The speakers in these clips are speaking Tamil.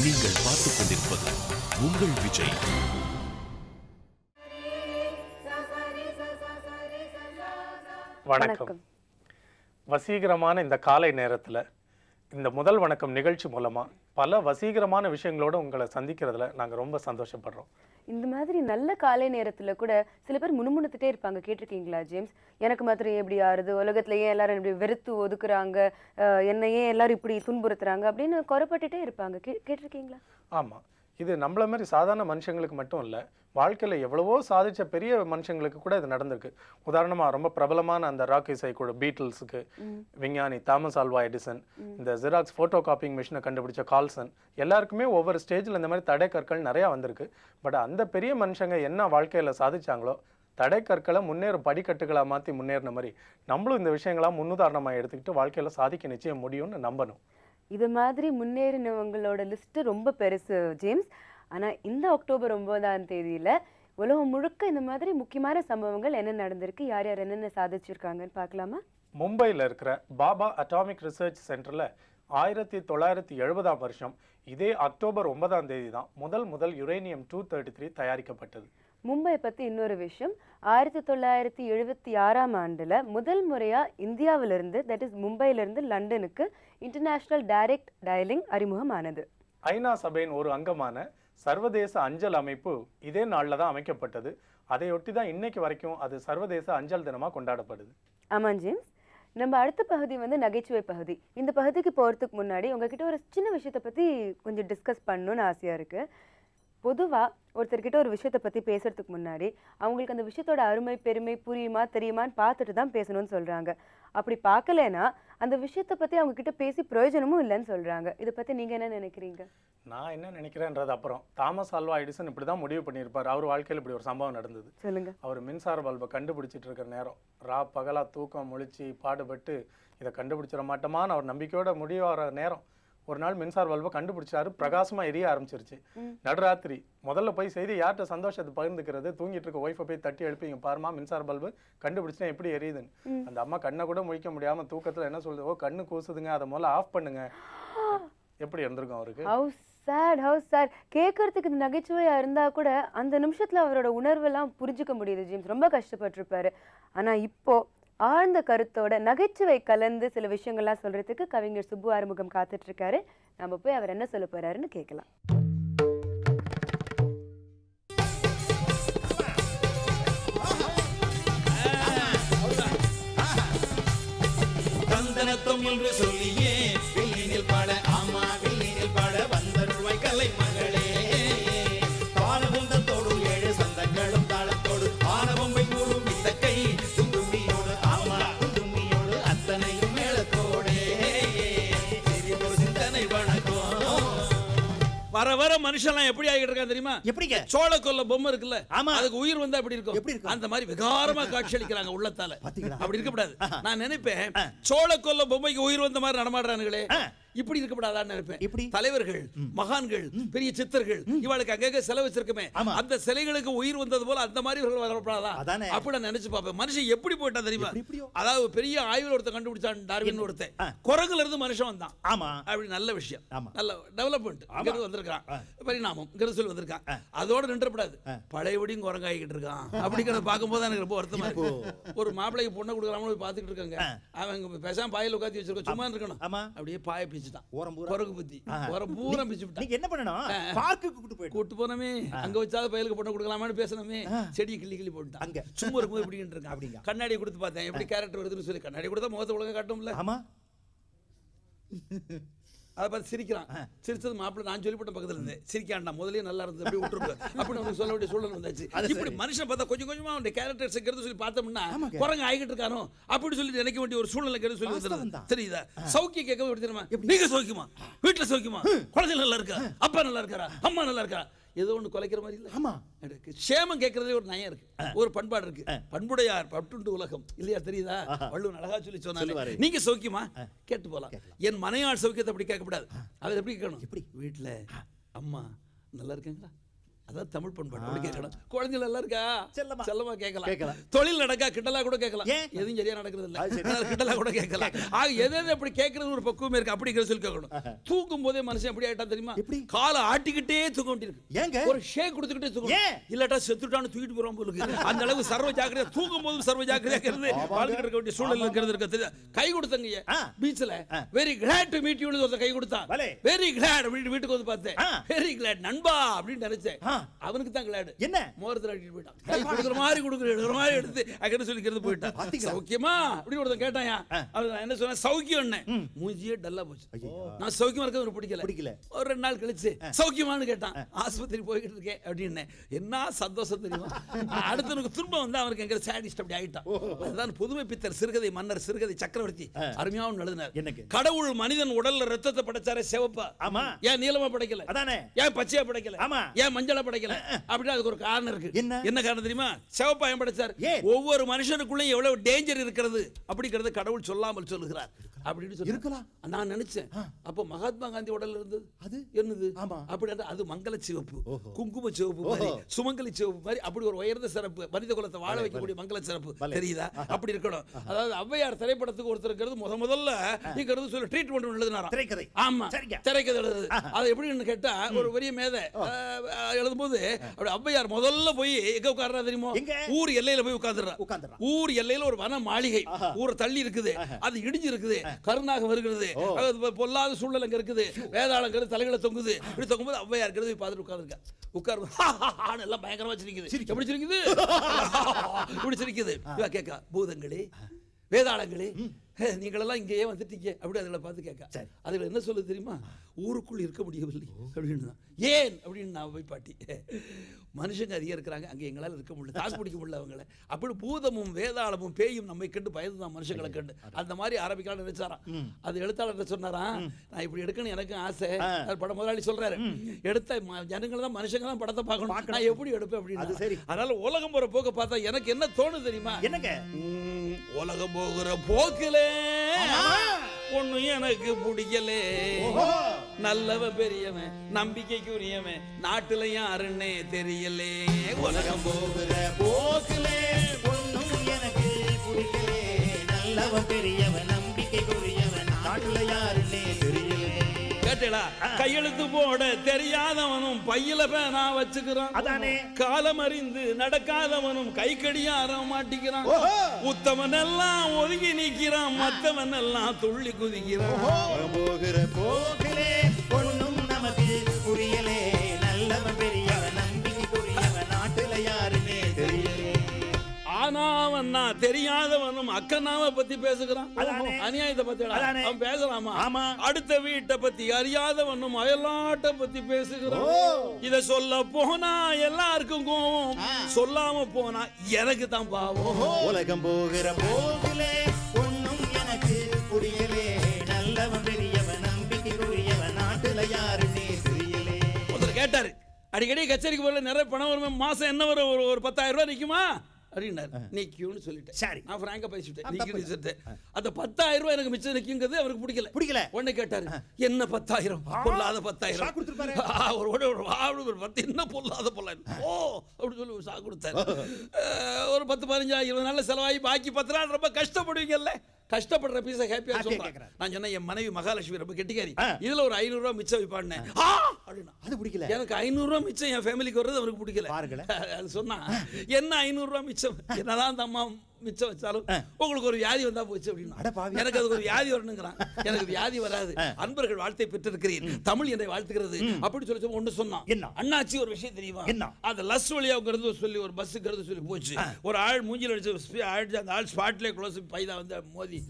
நீங்கள் பார்த்துக் கொண்டிருப்பது உங்கள் விஜய். வணக்கம். வசீகரமான இந்த காலை நேரத்தில் இந்த முதல் வணக்கம் நிகழ்ச்சி மூலமா பல வசீகரமான விஷயங்களோட உங்களை சந்திக்கிறதுல நாங்கள் ரொம்ப சந்தோஷப்படுறோம். இந்த மாதிரி நல்ல காலை நேரத்துல கூட சில பேர் முணுமுணுத்துட்டே இருப்பாங்க. கேட்டிருக்கீங்களா ஜேம்ஸ்? எனக்கு மாத்திரம் எப்படி ஆறுது, உலகத்துல ஏன் எல்லாரும் இப்படி வெறுத்து ஒதுக்குறாங்க, என்ன ஏன் எல்லாரும் இப்படி துன்புறுத்துறாங்க அப்படின்னு குறைப்பட்டுட்டே இருப்பாங்க. கேட்டிருக்கீங்களா? ஆமாம், இது நம்மள மாதிரி சாதாரண மனுஷங்களுக்கு மட்டும் இல்லை, வாழ்க்கையில் எவ்வளவோ சாதிச்ச பெரிய மனுஷங்களுக்கு கூட இது நடந்திருக்கு. உதாரணமாக ரொம்ப பிரபலமான அந்த ராக் இசைக்குழு பீட்டில்ஸுக்கு விஞ்ஞானி தாமஸ் ஆல்வா எடிசன், இந்த ஜெராக்ஸ் ஃபோட்டோ காப்பிங் மிஷினை கண்டுபிடிச்ச கால்சன், எல்லாருக்குமே ஒவ்வொரு ஸ்டேஜில் இந்த மாதிரி தடை கற்கள் நிறையா வந்திருக்கு. பட் அந்த பெரிய மனுஷங்க என்ன வாழ்க்கையில் சாதிச்சாங்களோ தடை கற்களை முன்னேறும் படிக்கட்டுகளாக மாற்றி முன்னேறின மாதிரி நம்மளும் இந்த விஷயங்களாம் முன்னுதாரணமாக எடுத்துக்கிட்டு வாழ்க்கையில் சாதிக்க நிச்சயம் முடியும்னு நம்பணும். இது மாதிரி முன்னேறினவங்களோட லிஸ்ட் ரொம்ப பெருசு ஜேம்ஸ். ஆனா இந்த அக்டோபர் 9ஆம் தேதியில உலகம் முழுக்க இந்த மாதிரி முக்கியமான சம்பவங்கள் என்ன நடந்திருக்கு, யார் யார் என்னென்ன சாதிச்சிருக்காங்கன்னு பார்க்கலாமா? மும்பையில் இருக்கிற பாபா அட்டாமிக் ரிசர்ச் சென்டரில் 1970ஆம் வருஷம் இதே அக்டோபர் 9ஆம் தேதி தான் முதல் யுரேனியம் 233 தயாரிக்கப்பட்டது. மும்பை பத்தி இன்னொரு விஷயம், 1976ஆம் ஆண்டுல முதல் முறையா இந்தியாவிலிருந்து, தட் இஸ் மும்பையிலிருந்து லண்டனுக்கு இன்டர்நேஷனல் டைரக்ட் டயலிங் அறிமுகமானது. ஐநா சபையின் ஒரு அங்கமான சர்வதேச அஞ்சல் அமைப்பு இதே நாளில் தான் அமைக்கப்பட்டது. அதையொட்டி தான் இன்னைக்கு வரைக்கும் அது சர்வதேச அஞ்சல் தினமாக கொண்டாடப்படுது. ஆமாம் ஜேம்ஸ். நம்ம அடுத்த பகுதி நகைச்சுவை பகுதி. இந்த பகுதிக்கு போகிறதுக்கு முன்னாடி உங்ககிட்ட ஒரு சின்ன விஷயத்தை பற்றி கொஞ்சம் டிஸ்கஸ் பண்ணணும்னு ஆசையாக இருக்குது. பொதுவாக ஒருத்தர்கிட்ட ஒரு விஷயத்தை பற்றி பேசுறதுக்கு முன்னாடி அவங்களுக்கு அந்த விஷயத்தோட அருமை பெருமை புரியுமா தெரியுமான்னு பார்த்துட்டு தான் பேசணும்னு சொல்கிறாங்க. அப்படி பார்க்கலனா அந்த விஷயத்தை பற்றி அவங்கக்கிட்ட பேசி பிரயோஜனமும் இல்லைன்னு சொல்கிறாங்க. இதை பற்றி நீங்கள் என்ன நினைக்கிறீங்க? நான் என்ன நினைக்கிறேன்றது அப்புறம் தாமஸ் ஆல்வா எடிசன் இப்படி தான் முடிவு பண்ணியிருப்பார். அவர் வாழ்க்கையில் இப்படி ஒரு சம்பவம் நடந்தது. சொல்லுங்க. அவர் மின்சார பல்பை கண்டுபிடிச்சிட்டு இருக்கிற நேரம், பகலா தூக்கம் முழிச்சு பாடுபட்டு இதை கண்டுபிடிச்சிட மாட்டோமான்னு அவர் நம்பிக்கையோட முடிவாகிற நேரம், ஒரு நாள் மின்சார பல்பை கண்டுபிடிச்சாரு. பிரகாசமா எரிய ஆரம்பிச்சிருச்சு. நடுராத்திரி முதல்ல போய் செய்தி யார்கிட்ட சந்தோஷத்தை பகிர்ந்துக்கிறது, தூங்கிட்டு இருக்க ஒய்ஃபை போய் தட்டி எழுப்பிங்க, பாருமா மின்சார பல்பு கண்டுபிடிச்சுன்னா எப்படி எரியுதுன்னு. அந்த அம்மா கண்ணை கூட முழிக்க முடியாம தூக்கத்துல என்ன சொல்லுது, ஓ கண்ணு கூசுதுங்க, அதை முதல்ல ஆஃப் பண்ணுங்க. எப்படி இருந்திருக்கும் அவருக்கு? How sad. கேட்கறதுக்கு இது நகைச்சுவையா இருந்தா கூட அந்த நிமிஷத்துல அவரோட உணர்வெல்லாம் புரிஞ்சுக்க முடியுது ஜேம்ஸ். ரொம்ப கஷ்டப்பட்டிருப்பாரு. ஆனா இப்போ ஆழ்ந்த கருத்தோட நகைச்சுவை கலந்து சில விஷயங்கள்லாம் சொல்றதுக்கு கவிஞர் சுப்பு ஆறுமுகம் காத்துட்டு இருக்காரு. நம்ம போய் அவர் என்ன சொல்ல போறாருன்னு கேட்கலாம். என்று சொல்லியே வில்லினில் பாட, ஆமா வில்லினில் பாட வந்தருள்வாய் கலை மகளே. தாளபுந்தத்தோடு 7 சந்தங்களும் தாளத்தோடு ஆனவம்பை கூறும் இந்த கை துந்தும்பியோடு, ஆமா துந்தும்பியோடு அத்தனையும் மேளத்தோடே ஒரு சிந்தனை வணக்கம். வர வர மனுஷன்லாம் எப்படி ஆகிட்டு இருக்கான் தெரியுமா? எப்படிங்க? சோழ கொல்ல பொம்மை இருக்குல்ல, அதுக்கு உயிர் வந்தா எப்படி இருக்கும்? அந்த மாதிரி விகாரமா காட்சி அளிக்கிறாங்க உள்ளத்தால. அப்படி இருக்கக்கூடாது. நான் நினைப்பேன், சோழ கொல்ல பொம்மைக்கு உயிர் வந்த மாதிரி நடமாடுறானுங்களே, இப்படி இருக்கக்கூடாதான்னு நினைப்பேன். இப்படி தலைவர்கள், மகான்கள், பெரிய சித்தர்கள் இவளுக்கு அங்கங்க சிலை வச்சிருக்கமே, அந்த சிலைகளுக்கு உயிர் வந்தது போல அந்த மாதிரி வரப்படாதா? அப்படி நினைச்சு பார்ப்பேன். மனுஷன் எப்படி போயிட்டான் தெரியுமா? அதாவது பெரிய ஆய்வில் ஒருத்தன் கண்டுபிடிச்சான், டார்வின் ஒருத்தன், குரங்குல இருந்து மனுஷன் வந்தான். ஆமா, அப்படி நல்ல விஷயம், நல்ல டெவலப்மெண்ட் வந்திருக்கான், பரிணாமம் சொல்லி வந்திருக்கான். அதோட நின்றப்படாது, பழையபடியும் குரங்காகிட்டு இருக்கான். அப்படிங்கிறத பார்க்கும்போது எனக்கு ரொம்ப வருத்தமா இருக்கு. ஒரு மாப்பிள்ளைக்கு பொண்ணை கொடுக்கலாம்னு போய் பார்த்துட்டு இருக்காங்க. அவங்க பேசாம பாயில் உட்காந்து வச்சிருக்கோம், சும்மா இருக்கணும். அப்படியே பாய பிச்சு கூட்டு போனமே, அங்க வச்சாத பயலுக்கு பொண்ணு கொடுக்கலாமான்னு பேசணுமே, செடியை கிள்ளி கிள்ளி போட்டுட்டான். சும்மா இருக்கும்போது எப்படி இருக்கான். கண்ணாடி கொடுத்து பார்த்தேன், எப்படி கேரக்டர் வருதுன்னு சொல்லி. கண்ணாடி கொடுத்தா முகத்தை ஒழுங்கா காட்டும்ல. ஆமா, அதை பார்த்து சிரிக்கிறான். சிரிச்சது மாப்பிள்ளை நான் சொல்லிவிட்ட பக்கத்துல இருந்தேன். சிரிக்காண்டா முதலே நல்லா இருந்தது, அப்படி விட்டுருக்கு அப்படின்னு அவனுக்கு சொல்ல வேண்டிய சூழல் வந்தாச்சு. இப்படி மனுஷன் பார்த்தா கொஞ்சம் கொஞ்சமா அவனுடைய கேரக்டர்ஸ் சொல்லி பார்த்தோம்னா குரங்கு ஆகிட்டு இருக்கானோ அப்படி சொல்லி நினைக்க வேண்டிய ஒரு சூழ்நிலை சொல்லி வந்துருது. தெரியுதா? சௌக்கியம் கேட்க எப்படி தெரியுமா? நீங்க சௌக்கியமா, வீட்டுல சௌக்கியமா, குழந்தை நல்லா இருக்கா, அப்பா நல்லா இருக்காரா, அம்மா நல்லா இருக்கா, ஏதோ ஒன்று குலைக்கிற மாதிரி இல்லை. ஆமா, சேமம் கேட்கறதே ஒரு நயம் இருக்கு, ஒரு பண்பாடு இருக்கு. பண்புடையார் பட்டுண்டு உலகம் இல்லையா? தெரியுதா? வள்ளுவன் அழகா சொல்லி சொன்னாரு, நீங்க சௌக்கியமா கேட்டு போலாம். என் மனையாள் சௌக்கியத்தை அப்படி கேட்கக்கூடாது. அதை எப்படி கேட்கணும்? எப்படி? வீட்டுல அம்மா நல்லா இருக்காங்களா, அதான் தமிழ் பண்பாடு. அப்படி கேட்கணும். குழந்தைகள் எல்லாம் இருக்கா செல்லமா கேட்கலாம். கேட்கலாம். தொழில் நடக்கா கிண்டலா கூட கேட்கலாம். எதுவும் சரியா நடக்கிறது இல்ல, கிண்டலா கூட கேட்கலாம். எது அப்படி கேட்கறது ஒரு பக்குவம் இருக்கு. அப்படி சொல்லி கேட்கணும். தூக்கும் போதே மனுஷன் எப்படி ஆயிட்டா தெரியுமா? காலை ஆட்டிக்கிட்டே தூக்க வேண்டியிருக்கு. ஒரு ஷேக் கொடுத்துக்கிட்டே தூக்கணும். இல்லாட்டா செத்துட்டான்னு தூக்கிட்டு போறோம் போலுக்கு. அந்த அளவு சர்வ ஜாக்கிரதையா தூக்கும் போதும் சர்வ ஜாக்கிரதையா இருக்கிறது வாழ்ந்துட்டு இருக்க வேண்டிய சூழல் இருக்கிறது. கை கொடுத்தங்க பீச்ல. Very glad to meet you ஒரு கை கொடுத்தான். வெரி கிளாட் அப்படின்னு வீட்டுக்கு வந்து பார்த்தேன். வெரி கிளாட் நண்பா அப்படின்னு நினைச்சேன். அவனுக்கு தான் கிளாட். என்ன மோரத்துல அடிட்டு போயிட்டான். கை கொடுக்குற மாதிரி எடுத்து அக்கறை சொல்லிக்கிறது போயிட்டான். சௌக்கியமா அப்படின்னு ஒருத்தன் கேட்டான். அவன் என்ன சொன்ன? சௌக்கியம். மூஞ்சியே டல்லா போச்சு. நான் சௌக்கியமா இருக்க பிடிக்கல. ஒரு 2 நாள் கழிச்சு சௌக்கியமானு கேட்டான். ஆஸ்பத்திரி போய்கிட்டு இருக்கேன் அப்படின்னு. என்ன சந்தோஷம் தெரியுமா? அடுத்தவனுக்கு துன்பம் வந்து அவனுக்கு எங்க சாடிஸ்ட் அப்படி ஆயிட்டான். அதுதான் புதுமை பித்தர் சிறுகதை மன்னர் சிறுகதை சக்கரவர்த்தி அருமையாவும் எழுதினார். கடவுள் மனிதன் உடல்ல ரத்தத்தை படைச்சாரே சிவப்பா, ஏன் நீளமா படைக்கல? ஏன் பச்சையா படைக்கல? ஏன் மஞ்சளா படைக்கல? அப்படின்னா அதுக்கு ஒரு காரணம் இருக்கு. என்ன காரணம் தெரியுமா? சிவப்பா ஏன் படைச்சார்? ஒவ்வொரு மனுஷனுக்குள்ளேயும் எவ்வளவு டேஞ்சர் இருக்கிறது அப்படிங்கறது கடவுள் சொல்லாமல் சொல்லுகிறார் அப்படின்னு இருக்கலாம். நான் நினைச்சேன் அப்ப மகாத்மா காந்தி உடல்ல இருந்தது அது என்னது? அப்படி அது மங்கள சிவப்பு, குங்கும சிவப்பு மாதிரி, சுமங்கலி சிவப்பு மாதிரி, அப்படி ஒரு உயர்ந்த சிறப்பு, மனித குலத்தை வாழ வைக்கக்கூடிய மங்கள சிறப்பு. தெரியுதா? அப்படி இருக்கணும். அதாவது ஔவையார் திரைப்படத்துக்கு ஒருத்தர் முதல்ல இங்கிறது சொல்லி ட்ரீட்மெண்ட் எழுதினாராம். ஆமா, திரைக்கதை எழுதுது. அது எப்படின்னு கேட்டா ஒரு பெரிய மேதை எழுதும்போது அப்படி ஔவையார் முதல்ல போய் எங்க உட்கார்றா தெரியுமோ? ஊர் எல்லையில போய் உட்கார்ந்துறா. ஊர் எல்லையில ஒரு வன மாளிகை ஊரை தள்ளி இருக்குது. அது இடிஞ்சு இருக்குது. கருணாக வருகிறது. பொல்லாத சூழல் அங்க இருக்குது. வேதாளங்கிறது தலைகளை தொங்குது. இப்படி தொங்கும்போது ஔவையார் இருக்கிறது பார்த்துட்டு உட்கார்ந்துருக்கா. உட்கார்ந்து எல்லாம் பயங்கரமா சிரிக்குது. எப்படி சிரிக்குது? இப்படி சிரிக்குது. கேட்கா, பூதங்களே வேதாளங்களே நீங்களெல்லாம் இங்கேயே வந்துட்டீங்க அப்படி அதில் பார்த்து கேட்க. அதில் என்ன சொல்ல தெரியுமா? ஊருக்குள் இருக்க முடியவில்லை அப்படின்னு. ஏன் அப்படின்னு நான் போய் பாட்டி மனுஷங்க அதிகம் இருக்கிறாங்க, அங்கே எங்களால் இருக்க முடியல, தாக்கு பிடிக்க முடியல அவங்கள. அப்படி பூதமும் வேதாளமும் பேயும் நம்மை கண்டு பயந்து தான் மனுஷங்களை கண்டு அந்த மாதிரி ஆரம்பிக்கலாம்னு நினைச்சாராம். அது எழுத்தாளர் சொன்னாராம், நான் இப்படி எடுக்கணும் எனக்கு ஆசை. பட முதலாளி சொல்றாரு, எடுத்த ஜனங்கள் தான் மனுஷங்க தான் படத்தை பார்க்கணும், நான் எப்படி எடுப்பேன் அப்படின்னு. அதனால உலகம் போற போக்க பார்த்தா எனக்கு என்ன தோணுது தெரியுமா? என்னங்க உலகம் போகிற போக்கிலே ஒண்ணு எனக்கு பிடிக்கலே, நல்லவன் பெரியவன் நம்பிக்கைக்குரியவன் நாட்டுல யாருன்னே தெரியலே. உலகம் போகிற போக்கிலே ஒண்ணும் எனக்கு பிடிக்கலே, நல்லவன் பெரியவன் நம்பிக்கைக்குரியவன் நாட்டுல யாருன்னே தெரியலே. கேட்டா கையெழுத்து போட தெரியாதவனும் பையில பேனா வச்சுக்கிறான். அதானே காலம் அறிந்து நடக்காதவனும் கை கடியார மாட்டிக்கிறான். உத்தமன் எல்லாம் ஒதுங்கி நிக்கிறான், மத்தவன் எல்லாம் துள்ளி குதிக்கிறான். போகிற போக்கிலே ஒண்ணும் நமக்கு புரியலே, நல்லவன் பெரியவன் நம்பிக்கைக்குரியவன் நாட்டுல யாருன்னே தெரியலே. ஆனாவன்னா தெரியாதவனும் அக்கனாவை பத்தி பேசுகிறான். அநியாயத்தை பத்தி அவன் பேசலாமா? அடுத்த வீட்டை பத்தி அறியாதவனும் அயலாட்டை பத்தி பேசுகிறான். இத சொல்ல போனா எல்லாருக்கும் கோவம், சொல்லாம போனா எனக்கு தான் பாவம். உலகம் போகிற போக்கிலே ஒண்ணும் எனக்கு புரியலே, நல்லவன் பெரியவன் நம்பிக்கைக்குரியவன் நாட்டுல யாருன்னே தெரியலே. ஒருத்தர் கேட்டாரு, அடிக்கடி கச்சேரிக்கு போல நிறைய பணம் வருமே, மாசம் என்ன வரும்? ஒரு 10,000 ரூபாய் நிக்குமா அப்படின்னாரு. நிக்கும்னு சொல்லிட்டேன். சரி, நான் பிராங்கா பேசிட்டேன். அந்த 10,000 ரூபாய் எனக்கு மிச்சம் நிக்குங்கிறது அவருக்கு பிடிக்கல. உடனே கேட்டாரு, என்ன 10,000? பொல்லாத 10,000. ஒரு 10 என்ன பொல்லாத 10,000? ஓ அப்படி சொல்லி ஒரு சா கொடுத்தாரு. ஒரு 10, 15, 20 நாள்ல செலவாகி பாக்கி 10 நாள் ரொம்ப கஷ்டப்படுவீங்கல்ல. கஷ்டப்படுற பீஸ ஹாப்பியா சொல்றேன். நான் சொன்னேன், என் மனைவி மகாலட்சுமி ரொம்ப கெட்டிக்காரி, இதுல ஒரு 500 ரூபாய் மிச்சம் வைப்பான்னு. அது பிடிக்கல எனக்கு. 500 ரூபாய் மிச்சம் என் ஃபேமிலிக்கு வர்றது அவருக்கு பிடிக்கல. அது சொன்னா, என்ன 500 ரூபாய் மிச்சம், என்னதான் அந்த அம்மா மிச்சம் வச்சாலும் உங்களுக்கு ஒரு வியாதி வந்தா போச்சு அப்படின்னு. எனக்கு அதுக்கு ஒரு வியாதி வரணுங்கிறான். எனக்கு வியாதி வராது, அன்பர்கள் வாழ்த்தை பெற்றிருக்கிறேன், தமிழ் என்னை வாழ்த்துகிறது அப்படி சொல்லி ஒண்ணு சொன்னான். அண்ணாச்சி ஒரு விஷயம் தெரியுமா? அது லஸ் வழியாங்கிறது சொல்லி ஒரு பஸ்ஸுங்கிறது சொல்லி போச்சு. ஒரு ஆள் மூஞ்சில் அடிச்சு அந்த ஆள் ஸ்பாட்லேயே க்ளோஸ் பைதா வந்து மோதி.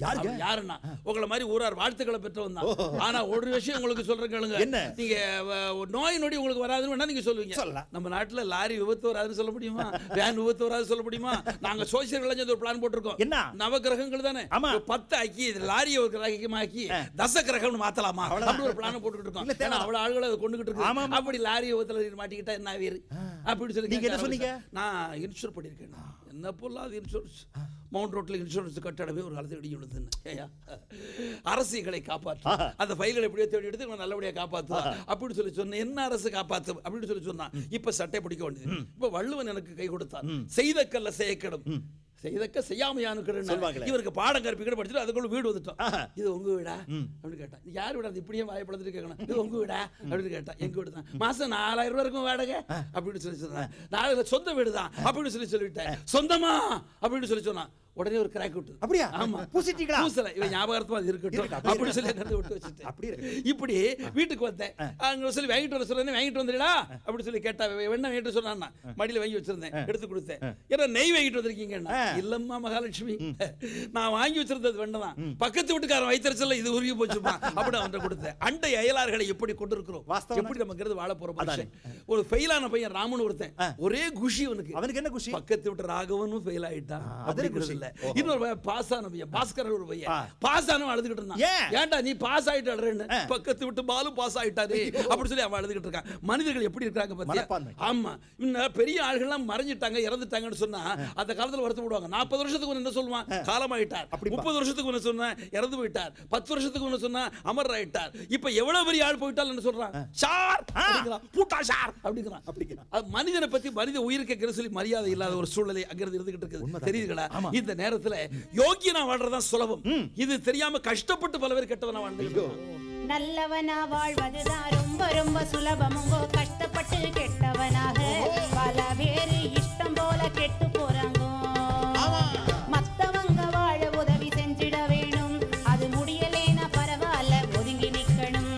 யாருன்னா உங்களை மாதிரி ஊரார் வாழ்த்துக்களை பெற்றவன் தான். ஆனா ஒரு விஷயம் உங்களுக்கு சொல்றேன் கேளுங்க, நீங்க நோய் நொடி உங்களுக்கு வராதுன்னு வேணா நீங்க சொல்லுவீங்க. நம்ம நாட்டுல லாரி விபத்து வராதுன்னு சொல்ல முடியுமா? வேன் விபத்து வராது சொல்ல முடியுமா? நாங்க சோசியல் பிளான் போட்டிருக்கோம். என்ன நவகிரகங்கள் தானே, 10 ஆக்கி லாரியை ஒரு கிரகமாக்கி தச கிரகம்னு மாத்தலாமா அப்படி ஒரு பிளான் போட்டுக்கிட்டு இருக்கோம். ஏன்னா அவ்வளவு ஆளுகளை அதை கொண்டுகிட்டு இருக்கு. அப்படி லாரி விபத்துல மாட்டிக்கிட்டா என்ன ஆவீரு? அப்படின்னு சொல்லி நீங்க என்ன சொன்னீங்க? நான் இன்சூர் பண்ணியிருக்கேன். என்ன பொல்லாது இன்சூரன்ஸ், மவுண்ட் ரோட்ல இன்சூரன்ஸ் கட்டடமே ஒரு காலத்தில் இடிஞ்சு விழுதுன்னு. ஏயா அரசியலை காப்பாற்று, அந்த ஃபைல்களை எப்படியோ தேடி எடுத்து இவன் நல்லபடியாக காப்பாற்று அப்படின்னு சொல்லி சொன்னேன். என்ன அரசு காப்பாற்று அப்படின்னு சொல்லி சொன்னான். இப்ப சட்டை பிடிக்க வேண்டியது. இப்ப வள்ளுவன் எனக்கு கை கொடுத்தான். செய்த கல்ல செய்யக்கிடும், செய்தக்க செய்யாமையானுக்கு இவருக்கு பாடம் கற்பிக்கிட்டு படிச்சுட்டு அதுக்குள்ள வீடு வந்துட்டோம். இது உங்க வீடா அப்படின்னு கேட்டான். யார் வீடா? அது இப்படியே வாயப்படத்துட்டு கேட்கணும். இது உங்க வீடா அப்படின்னு கேட்டான். எங்க வீடு தான். மாசம் 4000 ரூபாய் இருக்கும் வாடகை அப்படின்னு சொல்லி சொன்னேன். நான் சொந்த வீடு தான் அப்படின்னு சொல்லிட்டேன். சொந்தமா அப்படின்னு சொல்லி சொன்னான். உடனே ஒரு கிராக் விட்டு. அப்படியே ஆமா பூசிட்டீங்களா? பூசல, இவன் ஞாபகார்த்தமா அது இருக்கட்டும் அப்படி சொல்லி கருத்து விட்டு வச்சுட்டேன். அப்படி இப்படி வீட்டுக்கு வந்தேன். அங்க சொல்லி வாங்கிட்டு வர சொல்றேன். வாங்கிட்டு வந்துடா அப்படி சொல்லி கேட்டா வெண்ணெய் வாங்கிட்டு சொன்னான். மடியில வாங்கி வச்சிருந்தேன், எடுத்து கொடுத்தேன். ஏன்னா நெய் வாங்கிட்டு வந்திருக்கீங்கன்னா, இல்லம்மா மகாலட்சுமி நான் வாங்கி வச்சிருந்தது வெண்ணெய் தான். பக்கத்து வீட்டுக்காரன் வைத்தறிச்சல இது உருகி போச்சுமா அப்படி அவன் கொடுத்தேன். அண்டை அயலார்களை எப்படி கொண்டிருக்கிறோம், எப்படி நமக்கு வாழ போறோம். ஒரு ஃபெயிலான பையன் ராமன் ஒருத்தன், ஒரே குஷி அவனுக்கு. அவனுக்கு என்ன குஷி? பக்கத்து வீட்டு ராகவனும் ஃபெயில் ஆயிட்டான். அது குஷி இல்ல. இன்னொரு பாஸ் ஆன பையன், பாஸ்கர் ஒரு பையன் பாஸ் ஆனவன் அழுதுகிட்டு இருந்தான். ஏன்டா நீ பாஸ் ஆயிட்டாடுறேன்னு. பக்கத்து விட்டு பாலு பாஸ் ஆயிட்டாரு அப்படி சொல்லி அவன் அழுதுகிட்டு இருக்கான். மனிதர்கள் எப்படி இருக்காங்க பாத்தியா? ஆமா, இன்னும் பெரிய ஆள்கள்லாம் மறைஞ்சிட்டாங்க, இறந்துட்டாங்கன்னு சொன்னா அந்த காலத்துல வருத்தப்படுவாங்க. 40 வருஷத்துக்கு ஒன்று என்ன சொல்லுவான்? காலமாயிட்டார். 30 வருஷத்துக்கு ஒன்று சொன்னா இறந்து போயிட்டார். 10 வருஷத்துக்கு ஒன்று சொன்னா அமர் ஆயிட்டார். இப்ப எவ்வளவு பெரிய ஆள் போயிட்டால் என்ன சொல்றான்? ஷார் அப்படிங்கிறான், பூட்டா ஷார் அப்படிங்கிறான். மனிதனை பத்தி, மனித உயிருக்கு சொல்லி மரியாதை இல்லாத ஒரு சூழ்நிலை அங்கிருந்து இருந்துகிட்டு இருக்குது. தெரியுதுங்களா? இந்த நேரத்துல யோகியனா வாழ்றதா சுலபம். இது தெரியாம கஷ்டப்பட்டு பல பேர் கெட்டவனா வாழ்ந்துட்டு. நல்லவனா வாழ்வதுதான் ரொம்ப ரொம்ப சுலபமுங்கோ. கஷ்டப்பட்டு கெட்டவனாக பல பேர் இஷ்டம் போல கெட்டு போறாங்க. மத்தவங்க வாழ உதவி செஞ்சிட வேணும். அது முடியலேனா பரவாயில்ல, ஒதுங்கி நிக்கணும்.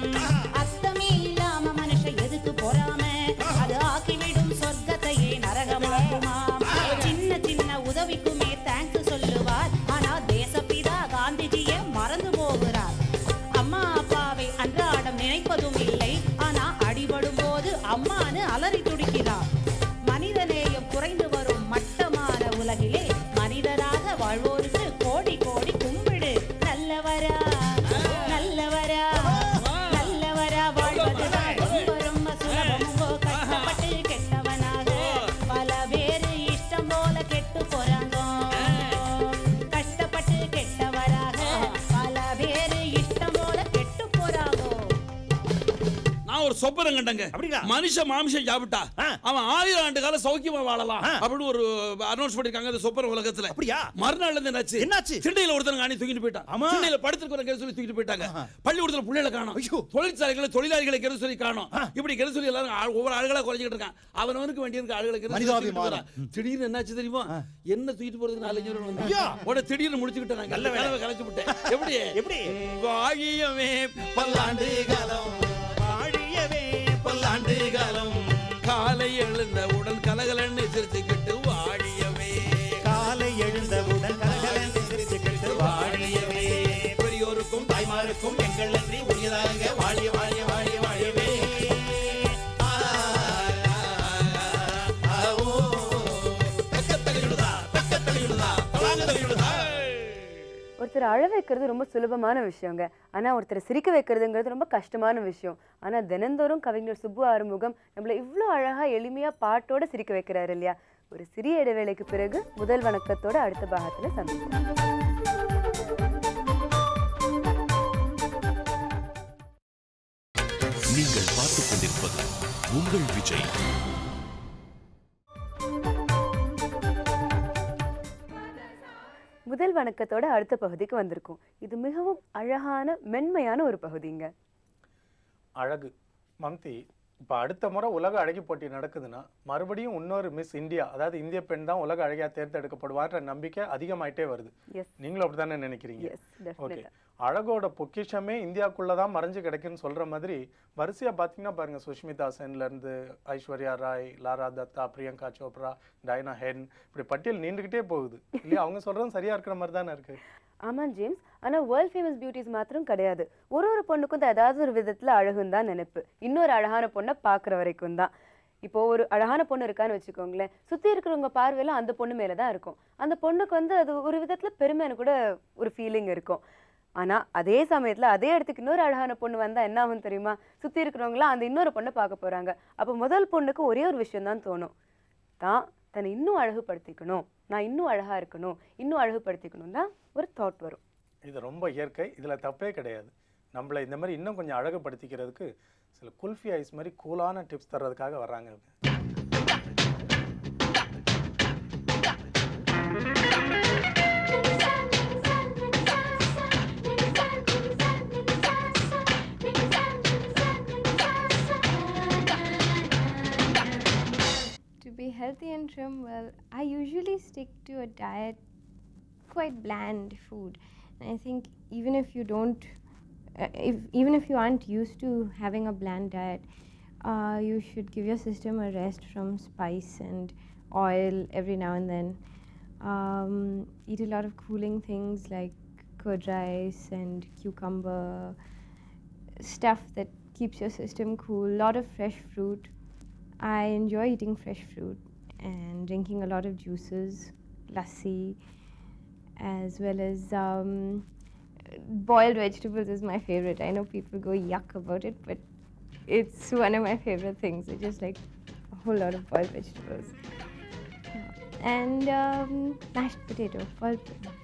அர்த்தமே இல்லாம மனுஷன் எதுக்கு போறாம, அது ஆக்கிவிடும் சொர்க்கத்தையே நரகமாகுமா. சின்ன சின்ன உதவிக்குமே தேங்க்ஸ் சொல்லுவார். ஆனா தேசப்பிதா காந்திஜியை மறந்து போகிறார். அம்மா அப்பாவை அன்றாடம் நினைப்பதும் இல்லை. ஆனா அடிபடும் போது அம்மானு அலறி துடிக்கிறார். மனிதநேயம் குறைந்து வரும் மட்டமான உலகிலே மனிதராக வாழ்வோருக்கு கோடி கோடி கும்பிடு. நல்லவரா நல்லவரா நல்லவரா வாழ்வதுதான் ரொம்ப ரொம்ப சுலபமுங்கோ. கஷ்டப்பட்டு கெட்டவனாக பல பேர் இஷ்டம் போல கெட்டு போறாங்க. கஷ்டப்பட்டு கெட்டவராக பல பேர் இஷ்டம் போல கெட்டு போறாங்க. நான் ஒரு சொப்பனம் கண்டங்க. மனுஷ மாமிசம் சாப்பிட்டா அவன் 1000 ஆண்டு காலம் சௌக்கியமா வாழலாம் அப்படின்னு ஒரு அனௌன்ஸ் பண்ணிருக்காங்க அந்த சொப்பன உலகத்துல. மறுநாள் என்னாச்சு? திண்ணையில ஒருத்தன் காணி தூக்கிட்டு போயிட்டான். திண்ணையில படுத்துட்டு சொல்லி தூக்கிட்டு போயிட்டாங்க. பள்ளிக்கூடத்துல பிள்ளைகளை காணோம், தொழிற்சாலைகளை தொழிலாளிகளை கெடு சொல்லி காணோம். இப்படி கெடு சொல்லி எல்லாரும் ஒவ்வொரு ஆளுகளா குறைஞ்சிட்டு இருக்கான். அவனவனுக்கு வேண்டிய ஆளுகளுக்கு திடீர்னு என்னாச்சு தெரியுமா? என்ன தூக்கிட்டு போறதுக்கு 4 பேர் வந்து திடீர்னு முடிச்சுக்கிட்டாங்க. நல்ல வேலை கலைச்சு விட்டேன். எப்படி வாழியவே பல்லாண்டு காலம், வாழியவே பல்லாண்டு காலம், காலை எழுந்தவுடன் கலகலன்னு சிரிச்சுக்கிட்டு வாழியவே, காலை எழுந்தவுடன் கலகலன்னு சிரிச்சுக்கிட்டு வாழியவே, பெரியோருக்கும் தாய்மாருக்கும் எங்கள் நன்றி உரியதாக வாழிய வாழிய வாழிய வாழியவே. ஒருத்தர் அழ வைக்கிறது ரொம்ப சுலபமான விஷயங்க. ஆனால் ஒருத்தர் சிரிக்க வைக்கிறதுங்கிறது ரொம்ப கஷ்டமான விஷயம். ஆனால் தினந்தோறும் கவிஞர் சுப்பு ஆறுமுகம் நம்மளை இவ்வளோ அழகாக எளிமையாக பாட்டோட சிரிக்க வைக்கிறாரு இல்லையா? ஒரு சிறிய இடைவேளைக்கு பிறகு முதல் வணக்கத்தோட அடுத்த பாகத்தில் சந்திப்போம். நீங்கள் பார்த்துக் கொண்டிருப்பது உங்கள் விஜய். முதல் வணக்கத்தோட அடுத்த பகுதிக்கு வந்திருக்கோம். இது மிகவும் அழகான மென்மையான ஒரு பகுதிங்க. அழகு மம்தி, இப்போ அடுத்த முறை உலக அழகி போட்டி நடக்குதுன்னா மறுபடியும் இன்னொரு மிஸ் இந்தியா, அதாவது இந்திய பெண் தான் உலக அழகியா தேர்ந்தெடுக்கப்படுவார்ன்ற நம்பிக்கை அதிகமாயிட்டே வருது. நீங்களும் அப்படித்தானே நினைக்கிறீங்க? ஓகே, அழகோட பொக்கிஷமே இந்தியாவுக்குள்ளதான் மறைஞ்சு கிடைக்குன்னு சொல்ற மாதிரி வரிசையா பாத்தீங்கன்னா பாருங்க, சுஷ்மிதா சென்ல இருந்து ஐஸ்வர்யா ராய், லாரா தத்தா, பிரியங்கா சோப்ரா, டயனா ஹென், இப்படி பட்டியல் நீண்டுகிட்டே போகுது இல்லையா? அவங்க சொல்றதும் சரியா இருக்கிற மாதிரி தானே இருக்கு. ஆமாம் ஜேம்ஸ், ஆனால் வேர்ல்ட் ஃபேமஸ் பியூட்டிஸ் மாத்திரம் கிடையாது. ஒரு பொண்ணுக்கும் தான் ஏதாவது ஒரு விதத்தில் அழகுன்னு தான் நினைப்பு. இன்னொரு அழகான பொண்ணை பார்க்குற வரைக்கும் தான். இப்போ ஒரு அழகான பொண்ணு இருக்கான்னு வச்சுக்கோங்களேன், சுற்றி இருக்கிறவங்க பார்வையெல்லாம் அந்த பொண்ணு மேலே தான் இருக்கும். அந்த பொண்ணுக்கு அது ஒரு விதத்தில் பெருமைன்னு கூட ஒரு ஃபீலிங் இருக்கும். ஆனா அதே சமயத்துல அதே இடத்துக்கு இன்னொரு அழகான பொண்ணு வந்தா என்ன ஆகும் தெரியுமா? சுத்தி இருக்கிறவங்களாம் அந்த இன்னொரு பொண்ணை பார்க்க போறாங்க. அப்ப முதல் பொண்ணுக்கு ஒரே ஒரு விஷயம் தான் தோணும், தான் தன்னை இன்னும் அழகுபடுத்திக்கணும், நான் இன்னும் அழகா இருக்கணும், இன்னும் அழகுபடுத்திக்கணும் தான் ஒரு தாட் வரும். இது ரொம்ப இயற்கை, இதுல தப்பே கிடையாது. நம்மளை இந்த மாதிரி இன்னும் கொஞ்சம் அழகுபடுத்திக்கிறதுக்கு சில குல்ஃபி ஐஸ் மாதிரி கூலான டிப்ஸ் தர்றதுக்காக வர்றாங்க. To be healthy and trim, well, I usually stick to a diet, quite bland food. And I think even if you don't, even if you aren't used to having a bland diet, you should give your system a rest from spice and oil every now and then. Eat a lot of cooling things like curd rice and cucumber, stuff that keeps your system cool. A lot of fresh fruit. I enjoy eating fresh fruit and drinking a lot of juices, lassi, as well as boiled vegetables is my favorite. I know people go yuck about it, but it's one of my favorite things. I just like a whole lot of boiled vegetables. And mashed potato.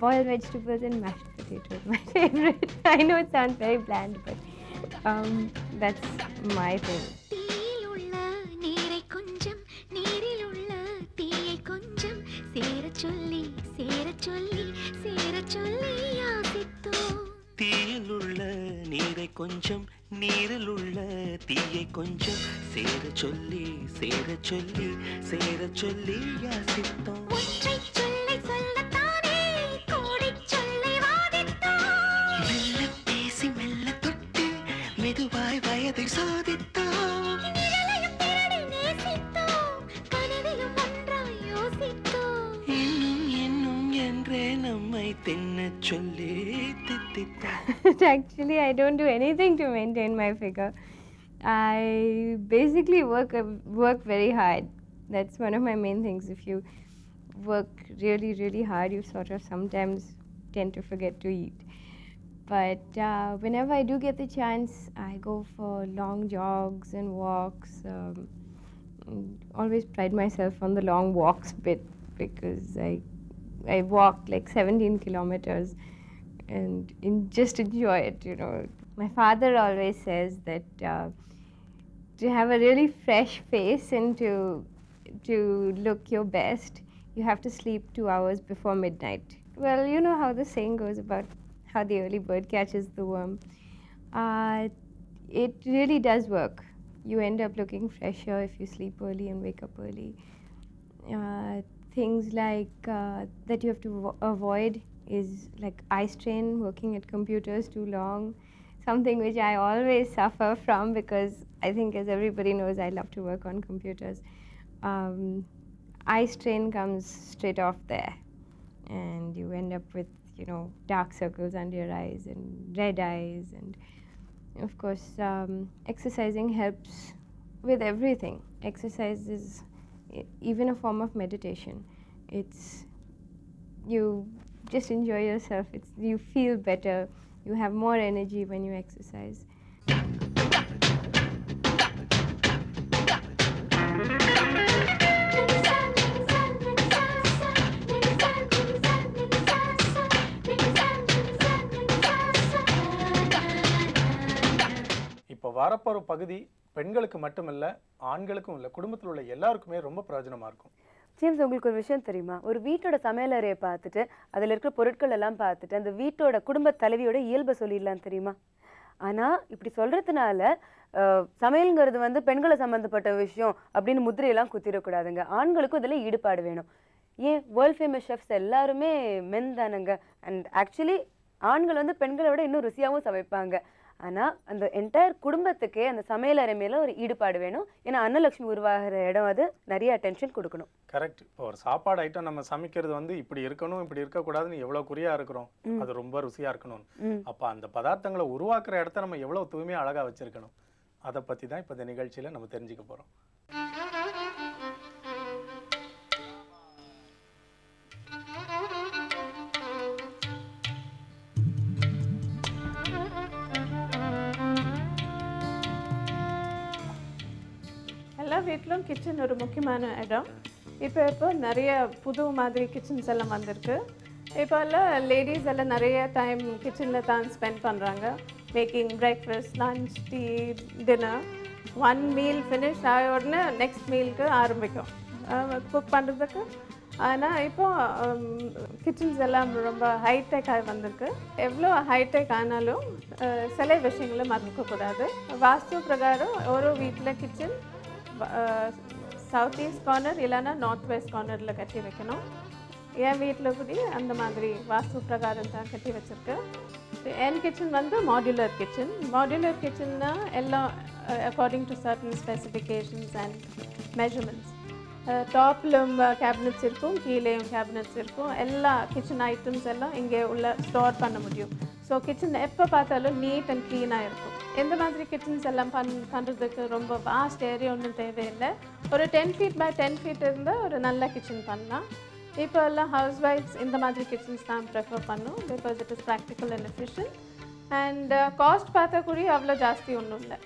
Boiled vegetables and mashed potato is my favorite. I know it sounds very bland, but that's my thing. தீயிலுள்ள நீரை கொஞ்சம் நீரிலுள்ள தீயை கொஞ்சம் சேர சொல்லி சேர சொல்லி சேர சொல்லி யாசித்தோம். மெல்ல பேசி மெல்ல தொட்டு மெதுவாய் வயதை சாதித்தோம். இன்னும் இன்னும் என்றே நம்மை தின்ன சொல்லி Actually, I don't do anything to maintain my figure. I basically work very hard. That's one of my main things. If you work really, really hard, you sort of sometimes tend to forget to eat. But whenever I do get the chance, I go for long jogs and walks. Always pride myself on the long walks bit because I walk like 17 kilometers. And just enjoy it, you know. My father always says that to have a really fresh face and to look your best, you have to sleep 2 hours before midnight. Well, you know how the saying goes about how the early bird catches the worm. It really does work. You end up looking fresher if you sleep early and wake up early. Things like that you have to avoid is like eye strain, working at computers too long, something which I always suffer from because I think, as everybody knows, I love to work on computers. Eye strain comes straight off there, and you end up with, you know, dark circles under your eyes and red eyes. And of course, exercising helps with everything. Exercise is even a form of meditation. It's you just enjoy yourself. You feel better. You have more energy when you exercise. இப்போ வரப்போற பகுதி பெண்களுக்கு மட்டுமல்ல, ஆண்களுக்கும் இல்லை, குடும்பத்தில் உள்ள எல்லாருக்குமே ரொம்ப பிரயோஜனமா இருக்கும். ஜேம்ஸ், உங்களுக்கு ஒரு விஷயம் தெரியுமா? ஒரு வீட்டோட சமையலறையை பார்த்துட்டு அதில் இருக்கிற பொருட்கள் எல்லாம் பார்த்துட்டு அந்த வீட்டோட குடும்ப தலைவியோட இயல்பை சொல்லிடலாம் தெரியுமா? ஆனால் இப்படி சொல்கிறதுனால சமையலுங்கிறது வந்து பெண்களை சம்மந்தப்பட்ட விஷயம் அப்படின்னு முத்திரையெல்லாம் குத்திடக்கூடாதுங்க. ஆண்களுக்கும் இதில் ஈடுபாடு வேணும். ஏன் வேர்ல்ட் ஃபேமஸ் ஷெஃப்ஸ் எல்லாருமே மென் தானங்க. அண்ட் ஆக்சுவலி ஆண்கள் வந்து பெண்களை விட இன்னும் ருசியாகவும் சமைப்பாங்க. ஆனால் அந்த என்டையர் குடும்பத்துக்கே அந்த சமையலறை மேலே ஒரு ஈடுபாடு வேணும். ஏன்னா அன்னலட்சுமி உருவாகிற இடம், அது நிறைய அட்டென்ஷன் கொடுக்கணும். கரெக்ட். இப்போ ஒரு சாப்பாடு ஐட்டம் நம்ம சமைக்கிறது வந்து இப்படி இருக்கணும், இப்படி இருக்கக்கூடாதுன்னு எவ்வளோ குறியா இருக்கிறோம், அது ரொம்ப ருசியா இருக்கணும். அப்போ அந்த பதார்த்தங்களை உருவாக்குற இடத்த நம்ம எவ்வளோ தூய்மையாக அழகாக வச்சிருக்கணும், அதை பற்றி தான் இப்போ இந்த நிகழ்ச்சியில் நம்ம தெரிஞ்சுக்க போகிறோம். எல்லா வீட்டிலும் கிச்சன் ஒரு முக்கியமான இடம். இப்போ நிறைய புது மாதிரி கிச்சன்ஸ் எல்லாம் வந்திருக்கு. இப்போ எல்லாம் லேடிஸ் எல்லாம் நிறைய டைம் கிச்சனில் தான் ஸ்பெண்ட் பண்ணுறாங்க. Making breakfast, lunch, tea, dinner. One meal finish ஆக உடனே நெக்ஸ்ட் மீலுக்கு ஆரம்பிக்கும் குக் பண்ணுறதுக்கு. ஆனால் இப்போ கிச்சன்ஸ் எல்லாம் ரொம்ப ஹைடெக்காக வந்திருக்கு. எவ்வளோ ஹைடெக் ஆனாலும் சில விஷயங்களும் மறக்கக்கூடாது. வாஸ்து பிரகாரம் ஒரு வீட்டில் கிச்சன் சவுத் ஈஸ்ட் கார்னர் இல்லைன்னா நார்த் வெஸ்ட் கார்னரில் கட்டி வைக்கணும். என் வீட்டில் கூட அந்த மாதிரி வாஸ்து பிரகாரம் தான் கட்டி வச்சுருக்கு. என் கிச்சன் வந்து மாடுலர் கிச்சன். மாடுலர் கிச்சன்னா எல்லாம் according to certain specifications and measurements. டாப்லும் கேபினட்ஸ் இருக்கும், கீழேயும் கேபினட்ஸ் இருக்கும். எல்லா கிச்சன் ஐட்டம்ஸ் எல்லாம் இங்கே உள்ள ஸ்டோர் பண்ண முடியும். ஸோ கிச்சன் எப்போ பார்த்தாலும் நீட் அண்ட் க்ளீனாக இருக்கும். எந்த மாதிரி கிச்சன்ஸ் எல்லாம் பண்ணுறதுக்கு ரொம்ப வாஸ்ட் ஏரியா ஒன்றும் தேவையில்லை. ஒரு 10 feet by 10 feet இருந்தால் ஒரு நல்ல கிச்சன் பண்ணலாம். இப்போ எல்லாம் ஹவுஸ் ஒய்ஃப்ஸ் இந்த மாதிரி கிச்சன்ஸ் தான் ப்ரிஃபர் பண்ணும். Because it is practical and efficient. And cost பார்த்தா கூட அவ்வளோ ஜாஸ்தி ஒன்றும் இல்லை.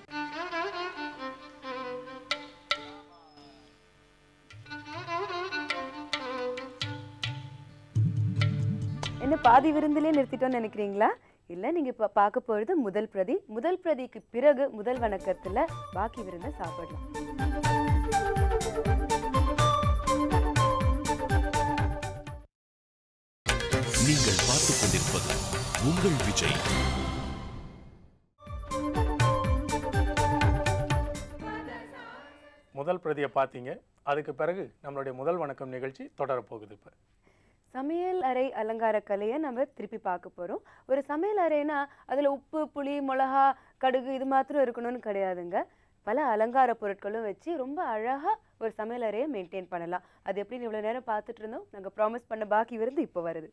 என்ன பாதி விருந்திலே நிறுத்திட்டோன்னு நினைக்கிறீங்களா? இல்லை, நீங்கள் இப்போ பார்க்க போகிறது முதல் பிரதி. முதல் பிரதிக்கு பிறகு முதல் வணக்கத்தில் பாக்கி விருந்தை சாப்பிடலாம். நீங்கள் பார்த்துக் கொண்டிருப்பது உங்கள் விஜய். முதல் பிரதியை பார்த்தீங்க. அதுக்கு பிறகு நம்மளுடைய முதல் வணக்கம் நிகழ்ச்சி தொடரப்போகுது. இப்போ சமையல் அறை அலங்கார கலையை நம்ம திருப்பி பார்க்க போகிறோம். ஒரு சமையல் அறைனா அதில் உப்பு, புளி, மிளகா, கடுகு இது மாத்திரம் இருக்கணும்னு கிடையாதுங்க. பல அலங்கார பொருட்களும் வச்சு ரொம்ப அழகாக ஒரு சமையல் அறையை மெயின்டைன் பண்ணலாம். அது எப்படின்னு இவ்வளோ நேரம் பார்த்துட்டு இருந்தோம். நாங்கள் ப்ராமிஸ் பண்ண பாக்கி விருந்து இப்போ வருது.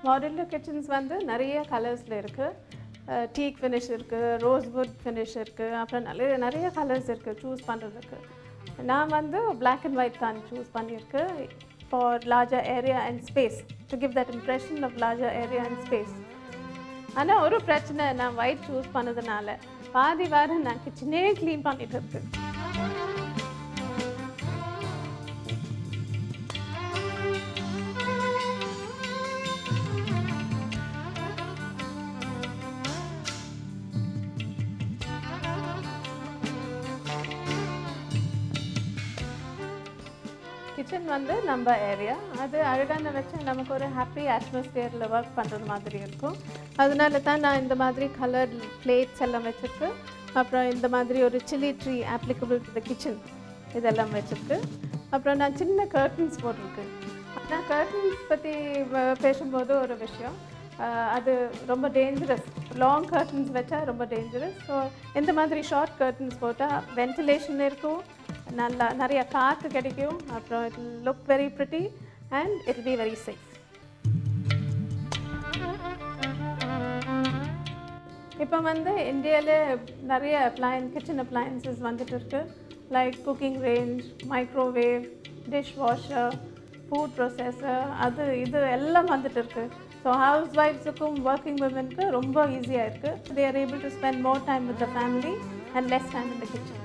மாடுலர் கிச்சன்ஸ் வந்து நிறைய கலர்ஸில் இருக்குது. டீக் ஃபினிஷ் இருக்குது, ரோஸ்வுட் ஃபினிஷ் இருக்குது, அப்புறம் நிறைய கலர்ஸ் இருக்குது சூஸ் பண்ணுறதுக்கு. நான் வந்து பிளாக் அண்ட் ஒயிட் தான் சூஸ் பண்ணியிருக்கேன் for larger area and space, to give that impression of larger area and space. ஆனால் ஒரு பிரச்சனை, நான் ஒயிட் சூஸ் பண்ணதுனால பாதி வாரம் நான் கிச்சனே க்ளீன் பண்ணிட்டு இருக்கேன். கிச்சன் வந்து நம்ம ஏரியா, அது அழகான வச்சு நமக்கு ஒரு ஹாப்பி அட்மாஸ்பியரில் ஒர்க் பண்ணுறது மாதிரி இருக்கும். அதனால தான் நான் இந்த மாதிரி கலர் பிளேட்ஸ் எல்லாம் வச்சுருக்கு. அப்புறம் இந்த மாதிரி ஒரு சில்லி ட்ரீ ஆப்ளிகபிள் டு த கிச்சன் இதெல்லாம் வச்சுருக்கு. அப்புறம் நான் சின்ன கர்டன்ஸ் போட்டிருக்கேன். நான் கர்டன்ஸ் பற்றி பேசும்போது ஒரு விஷயம், அது ரொம்ப டேஞ்சரஸ். லாங் கர்டன்ஸ் வச்சா ரொம்ப டேஞ்சரஸ். ஸோ இந்த மாதிரி ஷார்ட் கர்டன்ஸ் போட்டால் வென்டிலேஷன் இருக்கும், நல்லா நிறைய காற்று கிடைக்கும். அப்புறம் it will look very pretty and it will be very safe. இப்போ வந்து இந்தியாவில் நிறைய கிச்சன் அப்ளையன்சஸ் வந்துட்டு இருக்கு. Like cooking range, microwave, dish washer, food processor, அது இது எல்லாம் வந்துட்டு இருக்கு. ஸோ ஹவுஸ் ஒய்ஃப்ஸுக்கும் ஒர்க்கிங் விமனுக்கு ரொம்ப ஈஸியாக இருக்குது. They are able to spend more time with the family and less time in the kitchen.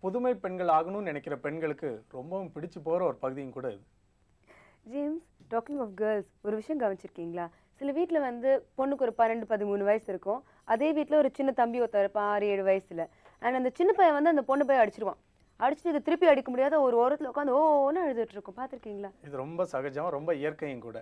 புதுமை பெண்கள் ஆகணும்னு நினைக்கிற பெண்களுக்கு ரொம்பவும் பிடிச்சு போகிற ஒரு பகுதியும் கூட இது. ஜேம்ஸ், டாக்கிங் ஆஃப் கேர்ள்ஸ், ஒரு விஷயம் கவனிச்சிருக்கீங்களா? சில வீட்டில் வந்து பொண்ணுக்கு ஒரு 12-13 வயசு இருக்கும். அதே வீட்டில் ஒரு சின்ன தம்பி ஒருத்தர் இருப்பான் 6-7 வயசில். அண்ட் அந்த சின்ன பையன் வந்து அந்த பொண்ணு போய் அடிச்சிருவான். அடிச்சுட்டு இது திருப்பி அடிக்க முடியாத ஒரு ஓரத்தில் உட்காந்து ஓன்னு அழுதுட்டு இருக்கும். பார்த்துருக்கீங்களா? இது ரொம்ப சகஜம், ரொம்ப இயற்கையும் கூட.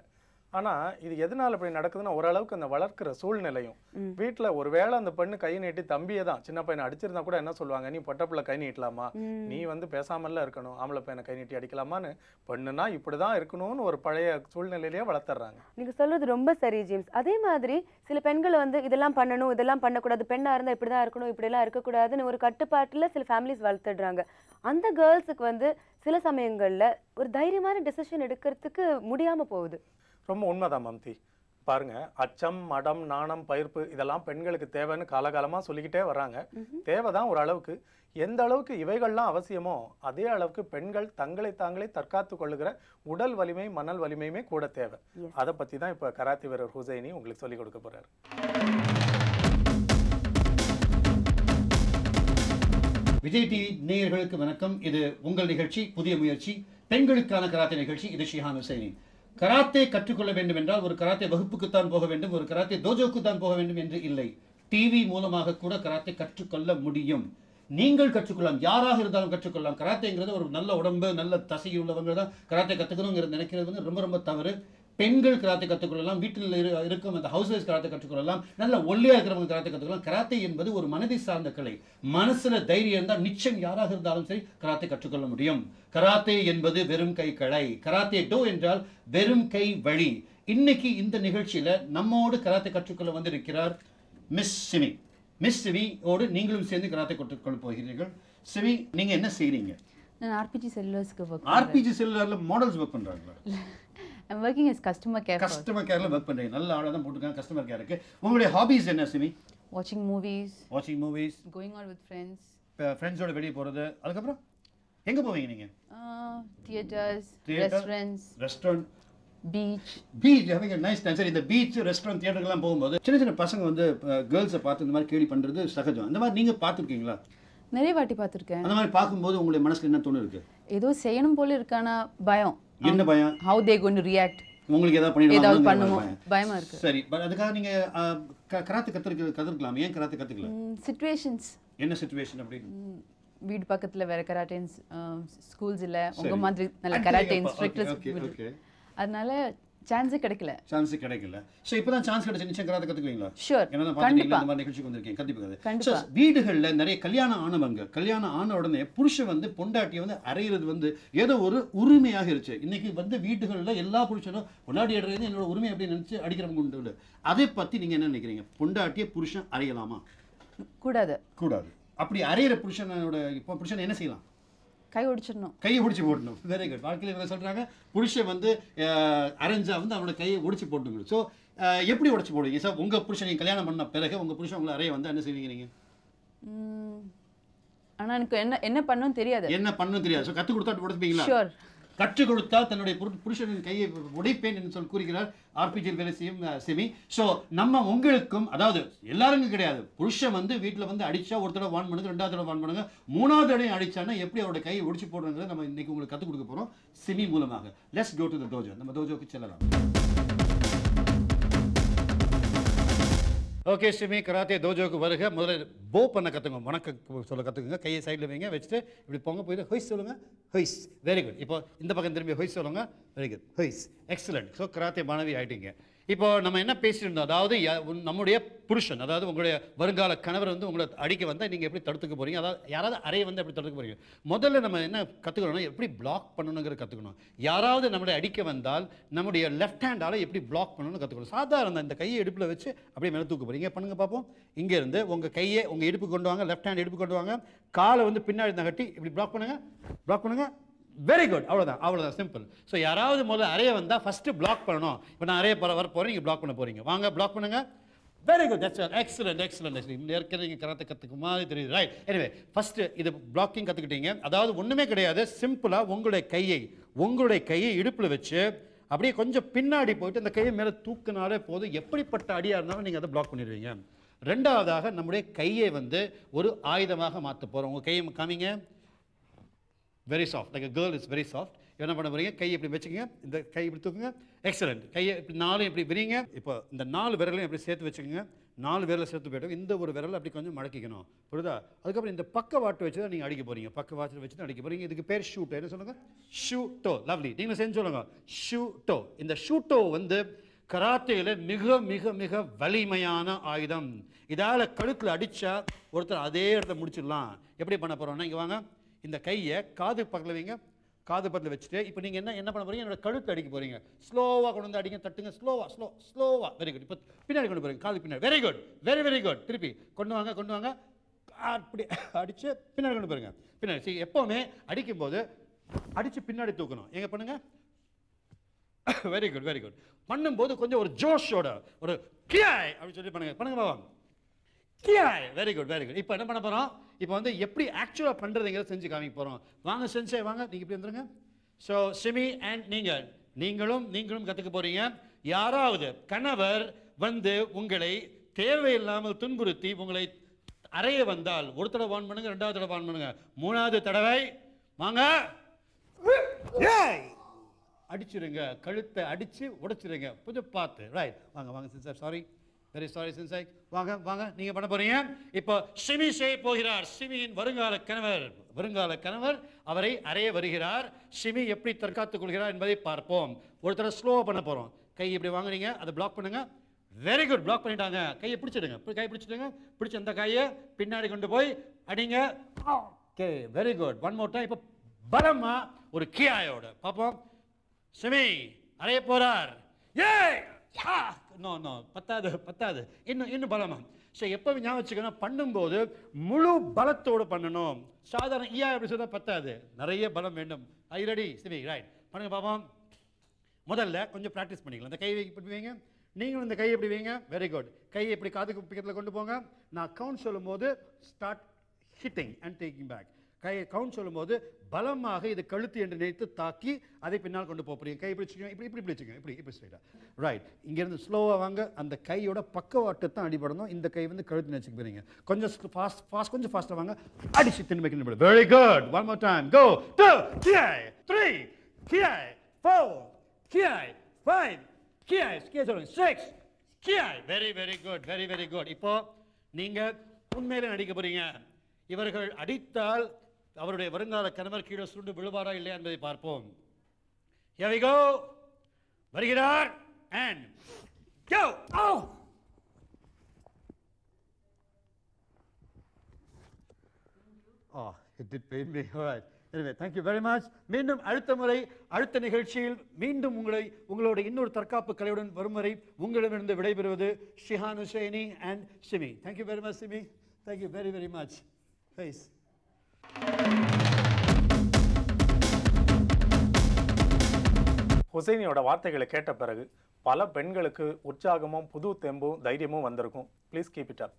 ஆனால் இது எதனால் இப்படி நடக்குதுன்னா, ஓரளவுக்கு அந்த வளர்க்குற சூழ்நிலையும் வீட்டில் ஒருவேளை அந்த பெண்ணு கை நீட்டி தம்பியை தான் சின்ன பையனை அடிச்சிருந்தா கூட என்ன சொல்லுவாங்க, நீ பொட்டப்பிள்ளை கை நீட்டலாமா, நீ வந்து பேசாமல்லாம் இருக்கணும், ஆம்பளை பையனை கை நீட்டி அடிக்கலாமான்னு, பெண்ணுனா இப்படி தான் இருக்கணும்னு ஒரு பழைய சூழ்நிலையிலேயே வளர்த்துறாங்க. நீங்கள் சொல்கிறது ரொம்ப சரி ஜேம்ஸ். அதே மாதிரி சில பெண்களை வந்து இதெல்லாம் பண்ணணும், இதெல்லாம் பண்ணக்கூடாது, பெண்ணாக இருந்தால் இப்படி தான் இருக்கணும், இப்படிலாம் இருக்கக்கூடாதுன்னு ஒரு கட்டுப்பாட்டில் சில ஃபேமிலிஸ் வளர்த்துடுறாங்க. அந்த கேர்ள்ஸுக்கு வந்து சில சமயங்களில் ஒரு தைரியமான டெசிஷன் எடுக்கிறதுக்கு முடியாமல் போகுது. ரொம்ப உண்மைதான் மம்தி. பாருங்க, அச்சம், மடம், நாணம், பயிர்ப்பு இதெல்லாம் பெண்களுக்கு தேவைன்னு காலகாலமா சொல்லிக்கிட்டே வர்றாங்க. தேவைதான் ஒரு அளவுக்கு. எந்த அளவுக்கு இவைகள்லாம் அவசியமோ அதே அளவுக்கு பெண்கள் தங்களை தாங்களே தற்காத்து கொள்ளுகிற உடல் வலிமை, மனல் வலிமையுமே கூட தேவை. அதை பத்தி தான் இப்ப கராத்தே வீரர் ஹுசைனி உங்களுக்கு சொல்லிக் கொடுக்க போறாரு. விஜய் டிவி நேயர்களுக்கு வணக்கம். இது உங்கள் நிகழ்ச்சி, புதிய முயற்சி, பெண்களுக்கான கராத்தே நிகழ்ச்சி. இது ஷிஹான் ஹுசைனி. கராத்தே கற்றுக்கொள்ள வேண்டும் என்றால் ஒரு கராத்தே வகுப்புக்குத்தான் போக வேண்டும், ஒரு கராத்தே தோஜோக்குத்தான் போக வேண்டும் என்று இல்லை. டிவி மூலமாக கூட கராத்தே கற்றுக்கொள்ள முடியும். நீங்கள் கற்றுக்கொள்ளலாம், யாராக இருந்தாலும் கற்றுக்கொள்ளலாம். கராத்தேங்கிறது ஒரு நல்ல உடம்பு, நல்ல தசை உள்ளவங்க தான் கராத்தே கற்றுக்கணுங்கிறது நினைக்கிறது வந்து ரொம்ப ரொம்ப தவறு. பெண்கள் கராத்தே கற்றுக்கொள்ளலாம், வீட்டில் இருக்கும் அந்த ஹவுஸ் வைஸ் கராத்தே கற்றுக்கொள்ளலாம், நல்ல ஒல்லியாக இருக்கிறவங்க கராத்தே கற்றுக்கலாம். கராத்தே என்பது ஒரு மனதை சார்ந்த கலை. மனசுல தைரியம் இருந்தால் நிச்சயம் யாராக இருந்தாலும் சரி கராத்தே கற்றுக்கொள்ள முடியும். கராத்தே என்பது வெறும் கை கலை. கராத்தே டோ என்றால் வெறும் கை வழி. இன்னைக்கு இந்த நிகழ்ச்சியில நம்மோடு கராத்தே கற்றுக்கொள்ள வந்திருக்கிறார் மிஸ் சிமி. மிஸ் சிமியோடு நீங்களும் சேர்ந்து கராத்தே கற்றுக்கொள்ள போகிறீர்கள். சிமி, நீங்க என்ன செய்றீங்க? நான் ஆர்பிஜி செல்லுலர்ஸ்க்கு வர்க் ஆர்பிஜி செல்லுலர்ல மாடல்ஸ் வர்க் பண்றாங்களா? I'm working as customer care. Customer கேர்ல வர்க் பண்றீங்க. நல்ல ஆளா தான் போட்டுருக்காங்க கஸ்டமர் கேருக்கு. உங்களுடைய ஹாபிஸ் என்ன SIMI? Watching movies. Going out with friends. ஃப்ரெண்ட்ஸோட வெளிய போறது. அதுக்கு அப்புறம் எங்க போவீங்க நீங்க? Theaters, restaurant, beach, having a nice time. சரி, இந்த பீச், ரெஸ்டாரண்ட், தியேட்டர்லாம் போகும்போது சின்ன சின்ன பசங்க வந்து கேர்ள்ஸை பார்த்து இந்த மாதிரி கேலி பண்றது சகஜம். இந்த மாதிரி நீங்க பார்த்துருக்கீங்களா? நிறைய வாட்டி பார்த்துருக்கேன். அந்த மாதிரி பார்க்கும்போது உங்களுடைய மனசுல என்ன தோணு இருக்கு? ஏதோ செய்யணும் போல இருக்கான பயம். என்ன பயம்? How they going to react? உங்களுக்கு ஏதாவது பண்ணிடுவாங்க பயமா இருக்கு. சரி, பட் அதுக்காக நீங்க கராத்தே கத்துக்கலாம். ஏன் கராத்தே கத்துக்கல? சிச்சுவேஷன்ஸ். என்ன சிச்சுவேஷன் அப்படி? வீடு பக்கத்துல வேற கராட்டே ஸ்கூல்ஸ் இல்ல, உங்க மாதிரி நல்ல கராட்டே இன்ஸ்ட்ரக்டர்ஸ். அதனால சான்ஸே கிடைக்கல. சோ இப்போதான் சான்ஸ் கிடைச்சு நிச்சயம் கராத்தே கத்துக்குவீங்களா? ஷூர். என்னன்னா பாத்தீங்கன்னா இந்த மாதிரி நிகழ்ச்சிக்கு வந்திருக்கீங்க. கண்டிப்பா. வீடுகள்ல நிறைய கல்யாணம் ஆன உடனே புருஷன் வந்து பொண்டாட்டியை வந்து அறையிறது வந்து ஏதோ ஒரு உரிமையாக இருச்சு. இன்னைக்கு வந்து வீடுகள்ல எல்லா புருஷனும் பொண்டாட்டி அடைறது என்னோட உரிமை அப்படின்னு நினைச்சு அடிக்கிறவங்க உண்டு. அதை பத்தி நீங்க என்ன நினைக்கிறீங்க? பொண்டாட்டியை புருஷன் அறையலாமா? கூடாது. அப்படி அறையிற புருஷன் என்ன செய்யலாம்? கையை ஒடிச்சு போடணும். Very good. வாழ்க்கையில் இவங்க சொல்றாங்க புருஷன் வந்து அரைஞ்சா வந்து அவனோட கையை ஒடிச்சு போட்டுங்க. ஸோ எப்படி உடைச்சு போடுவீங்க? சார், உங்க புருஷன் நீங்க கல்யாணம் பண்ண பிறகு உங்க புருஷன் உங்களை அறைய வந்து என்ன செய்வீங்க நீங்க? ஆனா எனக்கு என்ன பண்ணணும் தெரியாது. ஸோ கற்றுக் கொடுத்தா உடைப்பீங்களா? ஷூர். கற்றுக் கொடுத்தால் தன்னுடைய புருஷனின் கையை உடைப்பேன் என்று சொல்லி கூறுகிறார் ஆர்பிஜியில் வேலை செய்யும் சிமி. ஸோ நம்ம உங்களுக்கும், அதாவது எல்லாருக்கும் கிடையாது, புருஷன் வந்து வீட்டில் வந்து அடிச்சா ஒரு தடவை வான் பண்ணுங்க, ரெண்டாவது தடவை வான் பண்ணுங்க, மூணாவது தடவை அடிச்சானா எப்படி அவரோட கையை ஒடிச்சு போடுறதுங்கிறத நம்ம இன்னைக்கு உங்களுக்கு கற்றுக் கொடுக்க போறோம் சிமி மூலமாக. Let's go to the dojo. நம்ம டோஜோக்கு செல்லலாம். ஓகே சிமி, கராத்தே தோஜோக்கு வருக. முதல்ல போ பண்ண கற்றுங்க, வணக்கம் சொல்ல கற்றுக்குங்க. கையை சைடில் வைங்க, வச்சுட்டு இப்படி பொங்க போயிட்டு ஹொய்ஸ் சொல்லுங்க. ஹொய்ஸ். Very good. இப்போ இந்த பக்கம் திரும்பி ஹொய்ஸ் சொல்லுங்க. Very good. ஹொய்ஸ். எக்ஸலண்ட். ஸோ கராத்தே மாணவி ஆயிட்டீங்க. இப்போ நம்ம என்ன பேசிட்டு இருந்தோம், அதாவது நம்முடைய புருஷன், அதாவது உங்களுடைய வருங்கால கணவர் வந்து உங்களை அடிக்க வந்தால் நீங்கள் எப்படி தடுத்துக்க போறீங்க, அதாவது யாராவது அறைய வந்து எப்படி தடுத்துக்க போறீங்க. முதல்ல நம்ம என்ன கற்றுக்கணும்னா எப்படி பிளாக் பண்ணணுங்கிற கற்றுக்கணும். யாராவது நம்மளை அடிக்க வந்தால் நம்முடைய லெஃப்ட் ஹேண்டால் எப்படி பிளாக் பண்ணணும்னு கற்றுக்கணும். சாதாரண இந்த கையை இடுப்பில் வச்சு அப்படியே மேலே தூக்க போறீங்க. பண்ணுங்க பார்ப்போம். இங்கே இருந்து உங்கள் கையை உங்கள் இடுப்பு கொண்டு வாங்க, லெஃப்ட் ஹேண்ட் இடுப்பு கொண்டு வாங்க, காலை வந்து பின்னாடி நகட்டி இப்படி பிளாக் பண்ணுங்க. Very good. அவ்வளோதான் சிம்பிள். ஸோ யாராவது முதல்ல அறைய வந்தால் ஃபஸ்ட்டு பிளாக் பண்ணணும். இப்போ நான் அறைய வர போகிறேன், நீங்கள் பிளாக் பண்ண போகிறீங்க. வாங்க பிளாக் பண்ணுங்க. Very good. That's excellent. ஏற்கனவே நீங்கள் கராத்தே கற்றுக்க மாதிரி தெரியுது. ரைட். எனிவே ஃபஸ்ட்டு இது பிளாக்கிங் கற்றுக்கிட்டீங்க. அதாவது ஒன்றுமே கிடையாது, சிம்பிளாக உங்களுடைய கையை இடுப்பில் வச்சு அப்படியே கொஞ்சம் பின்னாடி போயிட்டு அந்த கையை மேலே தூக்குனாலே போதும். எப்படிப்பட்ட அடியாக இருந்தாலும் நீங்கள் அதை பிளாக் பண்ணிடுவீங்க. ரெண்டாவதாக நம்முடைய கையை வந்து ஒரு ஆயுதமாக மாற்ற போகிறோம். உங்கள் கையை காமிங்க. Very soft, like a girl is very soft. என்ன பண்ண போறீங்க? கையை இப்படி வச்சுக்கோங்க, இந்த கை இப்படி தூக்குங்க. எக்ஸலண்ட். கையை இப்படி நாலும் இப்படி விரிங்க. இப்போ இந்த 4 விரலையும் இப்படி சேர்த்து வச்சுக்கோங்க. 4 விரலை சேர்த்து போய்ட்டு இந்த ஒரு விரலை அப்படி கொஞ்சம் மடக்கிக்கணும். புரியுதா? அதுக்கப்புறம் இந்த பக்க வாட்டு வச்சு தான் நீங்கள் அடிக்க போறீங்க. பக்க வாட்டு வச்சு தான் அடிக்க போறீங்க. இதுக்கு பேர் ஷூட்டோ. என்ன சொல்லுங்க? ஷூட்டோ. லவ்லி. நீங்களும் செஞ்சு சொல்லுங்க. ஷூட்டோ. இந்த ஷூட்டோ வந்து கராத்தேல மிக மிக மிக வலிமையான ஆயுதம். இதால் கழுத்தில் அடித்தா ஒருத்தர் அதே இடத்த முடிச்சிடலாம். எப்படி பண்ண போகிறோம்னா, இங்கே வாங்க, இந்த கையை காது பக்கத்தில் வைங்க. காது பக்கத்தில் வச்சுட்டு இப்போ நீங்கள் என்ன பண்ண போகிறீங்க? என்னோட கழுத்து அடிக்க போகிறீங்க. ஸ்லோவாக கொண்டு வந்து அடிங்க, தட்டுங்க. ஸ்லோவாக. Very good. இப்போ பின்னாடி கொண்டு போகிறீங்க, காது பின்னாடி. Very good, very good. திருப்பி கொண்டு வாங்க. அப்படி அடித்து பின்னாடி கொண்டு போகிறீங்க. பின்னாடி. சரி, எப்போவுமே அடிக்கும்போது அடித்து பின்னாடி தூக்கணும். எங்கே பண்ணுங்க. Very good. பண்ணும்போது கொஞ்சம் ஒரு ஜோஷோட ஒரு கியாய் அப்படின்னு சொல்லி பண்ணுங்க பாப்பா. கியாய். Very good very good. இப்போ என்ன பண்ண போகிறோம், இப்போ வந்து எப்படி ஆக்சுவலாக பண்ணுறதுங்கிறத செஞ்சு காமிக்க போகிறோம். வாங்க செஞ்சே வாங்க, நீங்கள் இப்படி வந்துருங்க. ஸோ சிமி அண்ட் நீங்களும் கற்றுக்க போகிறீங்க. யாராவது கணவர் வந்து உங்களை தேவையில்லாமல் துன்புறுத்தி உங்களை அறைய வந்தால் ஒரு தடவை வான் பண்ணுங்க, 2வது தடவை வான் பண்ணுங்க, 3வது தடவை வாங்க அடிச்சிருங்க, கழுத்தை அடிச்சு உடைச்சிருங்க. கொஞ்சம் பார்த்து. ரைட், வாங்க வாங்க சின்சார். சாரி, வெரி சாரி சின்சார். வாங்க வாங்க, நீங்க பண்ண போறீங்க. இப்போ சிமி செய்ய போகிறார். சிமியின் வருங்கால கணவர் அவரை அறைய வருகிறார். சிமி எப்படி தற்காத்துக் கொள்கிறார் என்பதை பார்ப்போம். ஒரு தடவை ஸ்லோவா பண்ண போறோம். கை இப்படி வாங்குறீங்க, அதை பிளாக் பண்ணுங்க. வெரி குட், பிளாக் பண்ணிட்டாங்க. கையை பிடிச்சிடுங்க, கை பிடிச்சிடுங்க. பிடிச்ச அந்த கையை பின்னாடி கொண்டு போய் அடிங்க. Okay, very good. One more time. இப்போ பலமா ஒரு கியாயோட பார்ப்போம். சிமி அறைய போறார். நோ பத்தாது, இன்னும் பலமா. சரி, எப்போ ஞாபகம் வச்சுக்கணும், பண்ணும்போது முழு பலத்தோடு பண்ணணும். சாதாரண ஈயா எப்படி சொல்ல பத்தாது, நிறைய பலம் வேண்டும். ஐ ரெடி சிமி? ரைட், பண்ணுங்க பாப்போம். முதல்ல கொஞ்சம் ப்ராக்டிஸ் பண்ணிக்கலாம். இந்த கை இப்படி வைங்க, நீங்களும் இந்த கை எப்படி வைங்க. Very good. கையை இப்படி காதுக்கு பக்கத்தில் கொண்டு போங்க. நான் கவுண்ட் சொல்லும் போது start hitting and taking back. கையை கவுண்ட் சொல்லும் போது பலமாக இது கழுத்து என்று நினைத்து தாக்கி அதை பின்னால் கொண்டு போகிறீங்க. கை பிடிச்சிக்கோங்க, இப்படி பிடிச்சிக்கோங்க, இப்படி ஸ்ட்ரைட்டாக. ரைட், இங்கேருந்து ஸ்லோவாக வாங்க. அந்த கையோட பக்கவாட்டு தான் அடிபடணும். இந்த கை வந்து கழுத்து நினைச்சுக்க போறீங்க. கொஞ்சம் கொஞ்சம் ஃபாஸ்ட்டாக வாங்க. அடிச்சு திரும்ப. Very good. One more time. Go. 2 கியாய், 3 கியாய், 4 கியாய், 5 கியாய், சொல்லுங்க 6 கியாய். Very good. இப்போ நீங்க உண்மையிலே நடிக்க போறீங்க. இவர்கள் அடித்தால் அவருடைய வருங்கால கணவர் கீழே சுருண்டு விழுவாரா இல்லையா என்பதை பார்ப்போம். Here we go. வருகிறார் and go. It did pain me. All right. Anyway, thank you very much. மீண்டும் அடுத்த நிகழ்ச்சியில் மீண்டும் உங்களோட இன்னொரு தற்காப்பு கலையுடன் வரும் வரை உங்களிடமிருந்து விடைபெறுவது Shihan Husaini and SIMI. Thank you very much, SIMI. Thank you very much. Face. ஹுசைனியோட வார்த்தைகளை கேட்ட பிறகு பல பெண்களுக்கு உற்சாகமும் புது தெம்பும் தைரியமும் வந்திருக்கும். Please keep it up.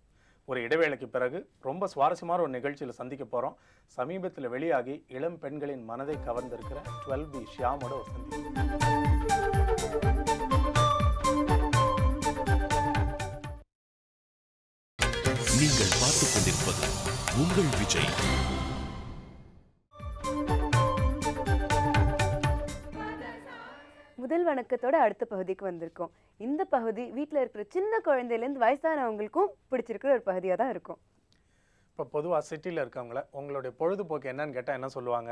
ஒரு இடைவேளைக்கு பிறகு ரொம்ப சுவாரஸ்யமான ஒரு நிகழ்ச்சியில் சந்திக்க போகிறோம். சமீபத்தில் வெளியாகி இளம் பெண்களின் மனதை கவர்ந்திருக்கிற 12B ஷியாமோட ஒரு சந்திப்பு. நீங்கள் பார்த்துக் கொண்டிருப்பது உங்கள் விஜய். முதல் வணக்கத்தோட அடுத்த பகுதிக்கு வந்திருக்கோம். இந்த பகுதி வீட்டில் இருக்கிற சின்ன குழந்தையிலேருந்து வயசானவங்களுக்கும் பிடிச்சிருக்கிற ஒரு பகுதியாக தான் இருக்கும். இப்போ பொதுவாக சிட்டியில் இருக்கவங்கள உங்களுடைய பொழுதுபோக்கு என்னன்னு கேட்டால் என்ன சொல்லுவாங்க?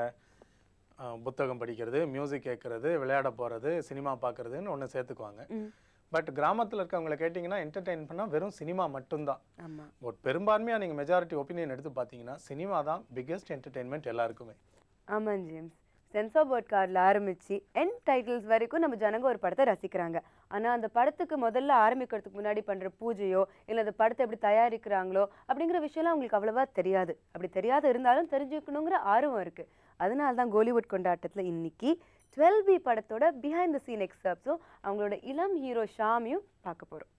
புத்தகம் படிக்கிறது, மியூசிக் கேட்கறது, விளையாட போகிறது, சினிமா பார்க்கறதுன்னு ஒன்று சேர்த்துக்குவாங்க. பட் கிராமத்தில் இருக்கவங்களை கேட்டிங்கன்னா என்டர்டெயின் பண்ணால் வெறும் சினிமா மட்டும்தான். பட் பெரும்பான்மையாக நீங்கள் மெஜாரிட்டி ஒப்பீனியன் எடுத்து பார்த்தீங்கன்னா சினிமா தான் பிக்கெஸ்ட் என்டர்டெயின்மெண்ட் எல்லாருக்குமே. ஆமாம் ஜேம்ஸ். சென்சார் போர்ட் கார்டில் ஆரம்பித்து எண்ட் டைட்டில்ஸ் வரைக்கும் நம்ம ஜனங்க ஒரு படத்தை ரசிக்கிறாங்க. ஆனால் அந்த படத்துக்கு முதல்ல ஆரம்பிக்கிறதுக்கு முன்னாடி பண்ணுற பூஜையோ இல்லை அந்த படத்தை எப்படி தயாரிக்கிறாங்களோ அப்படிங்கிற விஷயம்லாம் அவங்களுக்கு அவ்வளோவா தெரியாது. அப்படி தெரியாத இருந்தாலும் தெரிஞ்சுக்கணுங்கிற ஆர்வம் இருக்குது. அதனால தான் கோலிவுட் கொண்டாட்டத்தில் இன்னைக்கு 12B படத்தோட பிஹைண்ட் த சீன் எக்ஸப்ஸும் அவங்களோட இளம் ஹீரோ ஷாமியும் பார்க்க போகிறோம்.